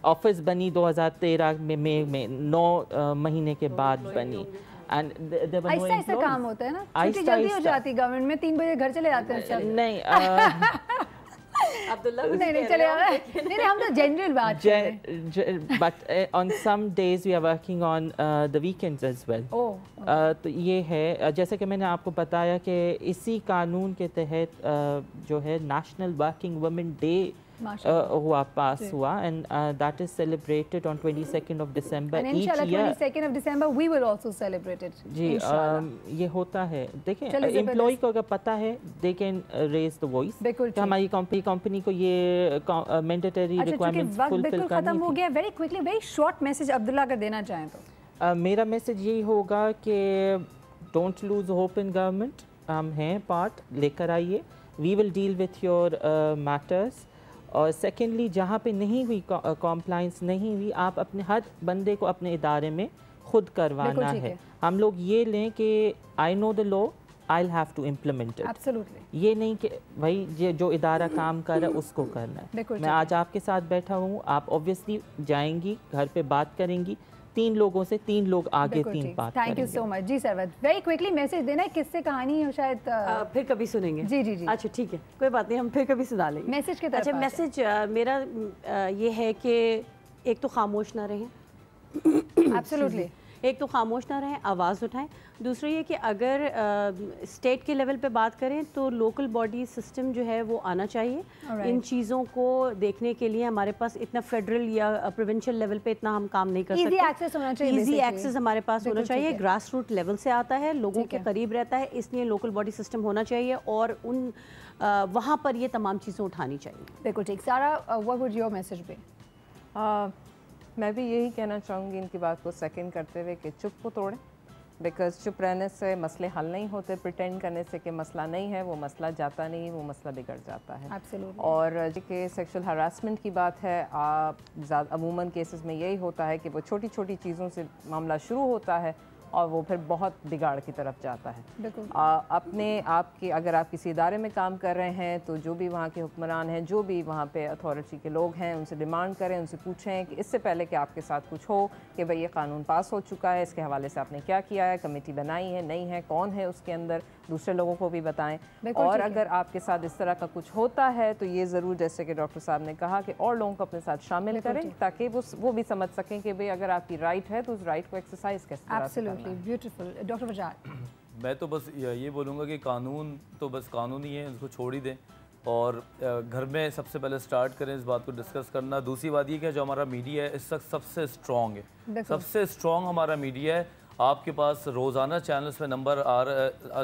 ऑफिस बनी 2013 में 9 महीने के बाद बनी। एंड ऐसा काम होता है ना, छुट्टी जल्दी हो जाती है गवर्नमेंट में, 3 बजे घर चले जाते हैं सब। नहीं अब्दुल्ला नहीं चले नहीं, हम तो जनरल बात कर रहे हैं। But on some days we are working on the weekends as well. तो ये है, जैसे कि मैंने आपको बताया कि इसी कानून के तहत जो है नेशनल वर्किंग वुमेन डे हुआ, पास हुआ, and that is celebrated on 22nd of December each year. 22nd of December we will also celebrate it. जी, ये होता है। देखें, एम्प्लॉय को अगर पता है they can raise the voice कि हमारी कंपनी को ये मैंडेटरी रिक्वायरमेंट्स फुलफिल करनी। खत्म हो गया। Very quickly, very short message Abdullah अगर देना चाहें तो। मेरा मैसेज यही होगा कि don't lose hope in government. हम हैं पार्ट, लेकर आइए, we will deal with your matters. और सेकेंडली, जहाँ पे नहीं हुई कॉम्प्लाइंस नहीं हुई, आप अपने हर बंदे को अपने इदारे में खुद करवाना है। हम लोग ये लें कि I know the law, I have to implement it. Absolutely. ये नहीं कि भाई ये जो इदारा काम कर रहा है उसको करना है। मैं आज आपके साथ बैठा हूँ, आप ऑब्वियसली जाएंगी घर पे बात करेंगी, 3 लोगों से 3 लोग आगे 3 बात करेंगे। Thank you so much. जी सरवत, वेरी क्विकली मैसेज देना है, किससे कहानी हो शायद फिर कभी सुनेंगे। जी जी जी, अच्छा ठीक है, कोई बात नहीं, हम फिर कभी सुना लेंगे। मैसेज के तरफ। अच्छा, मैसेज मेरा ये है कि एक तो खामोश ना रहें। एब्सोल्युटली। एक तो खामोश ना रहें, आवाज़ उठाएं। दूसरा ये कि अगर स्टेट के लेवल पे बात करें तो लोकल बॉडी सिस्टम जो है वो आना चाहिए। इन चीज़ों को देखने के लिए हमारे पास इतना फेडरल या प्रोविंशियल लेवल पे इतना हम काम नहीं कर सकते। ईजी एक्सेस होना चाहिए, ईजी एक्सेस हमारे पास होना चाहिए, ग्रास रूट लेवल से आता है, लोगों के करीब रहता है, इसलिए लोकल बॉडी सिस्टम होना चाहिए और उन वहाँ पर ये तमाम चीज़ें उठानी चाहिए। बिल्कुल ठीक। Sara, what would your message be? मैं भी यही कहना चाहूँगी इनकी बात को सेकंड करते हुए कि चुप को तोड़ें, बिकॉज चुप रहने से मसले हल नहीं होते, प्रिटेंड करने से कि मसला नहीं है, वो मसला जाता नहीं, वो मसला बिगड़ जाता है। Absolutely. और कि सेक्सुअल हरासमेंट की बात है, अमूमन केसेस में यही होता है कि वो छोटी छोटी चीज़ों से मामला शुरू होता है और वो फिर बहुत बिगाड़ की तरफ जाता है। अपने आप के, अगर आप किसी इदारे में काम कर रहे हैं तो जो भी वहाँ के हुक्मरान हैं, जो भी वहाँ पे अथॉरिटी के लोग हैं, उनसे डिमांड करें, उनसे पूछें कि इससे पहले कि आपके साथ कुछ हो कि भाई ये कानून पास हो चुका है, इसके हवाले से आपने क्या किया है, कमेटी बनाई है नहीं है, कौन है उसके अंदर, दूसरे लोगों को भी बताएं। और अगर आपके साथ इस तरह का कुछ होता है तो ये ज़रूर, जैसे कि डॉक्टर साहब ने कहा, कि और लोगों को अपने साथ शामिल करें ताकि वो भी समझ सकें कि भाई अगर आपकी राइट है तो उस राइट को एक्सरसाइज कैसे करना है। ब्यूटीफुल। डॉक्टर वजाद, मैं तो बस ये बोलूँगा कि कानून तो बस कानून ही है, उसको छोड़ ही दें। और घर में सबसे पहले स्टार्ट करें इस बात को डिस्कस करना। दूसरी बात ये कि जो हमारा मीडिया है इस वक्त सबसे स्ट्रॉन्ग है, सबसे स्ट्रॉन्ग हमारा मीडिया है। आपके पास रोज़ाना चैनल्स पे नंबर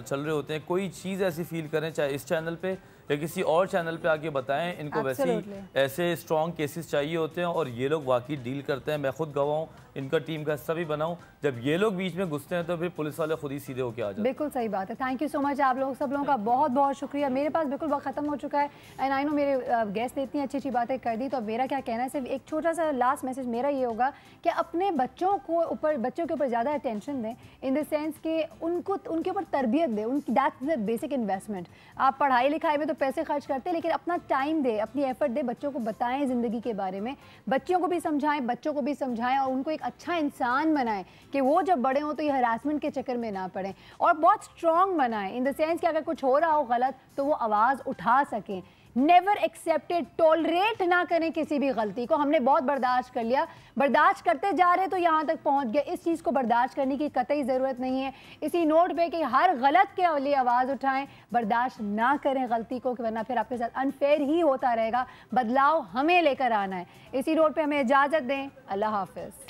चल रहे होते हैं। कोई चीज़ ऐसी फील करें चाहे इस चैनल पे या किसी और चैनल पे आके बताएं, इनको वैसे ऐसे स्ट्रॉन्ग केसेस चाहिए होते हैं और ये लोग वाकई डील करते हैं। मैं खुद गवाह हूँ, इनका टीम का हिस्सा भी बनाऊं। जब ये लोग बीच में घुसते हैं तो फिर पुलिस वाले खुद ही सीधे होके आ जाते हैं। बिल्कुल सही बात है। थैंक यू सो मच आप लोग सब लोगों का बहुत बहुत शुक्रिया। मेरे पास बिल्कुल वक्त खत्म हो चुका है एंड आई नो मेरे गेस्ट इतनी अच्छी अच्छी बातें कर दी, तो मेरा क्या कहना है, सिर्फ एक छोटा सा लास्ट मैसेज मेरा ये होगा कि अपने बच्चों के ऊपर ज़्यादा अटेंशन दें, इन द सेंस कि उनके ऊपर तरबियत दें, उनकी दैट्स द बेसिक इन्वेस्टमेंट। आप पढ़ाई लिखाई में तो पैसे खर्च करते हैं, लेकिन अपना टाइम दें, अपनी एफर्ट दें, बच्चों को बताएं ज़िंदगी के बारे में, बच्चों को भी समझाएं, बच्चों को भी समझाएं और उनको एक अच्छा इंसान बनाएं कि वो जब बड़े हों तो ये हरासमेंट के चक्कर में ना पड़ें। और बहुत स्ट्रॉन्ग बनाएं इन द सेंस कि अगर कुछ हो रहा हो गलत तो वो आवाज़ उठा सकें। नेवर एक्सेप्टेड, टॉलरेट ना करें किसी भी गलती को। हमने बहुत बर्दाश्त कर लिया, बर्दाश्त करते जा रहे तो यहाँ तक पहुँच गए। इस चीज़ को बर्दाश्त करने की कतई ज़रूरत नहीं है। इसी नोट पे कि हर गलत के लिए आवाज़ उठाएं, बर्दाश्त ना करें गलती को, वरना फिर आपके साथ अनफेयर ही होता रहेगा। बदलाव हमें लेकर आना है। इसी नोट पे हमें इजाज़त दें। अल्लाह हाफ़िज़।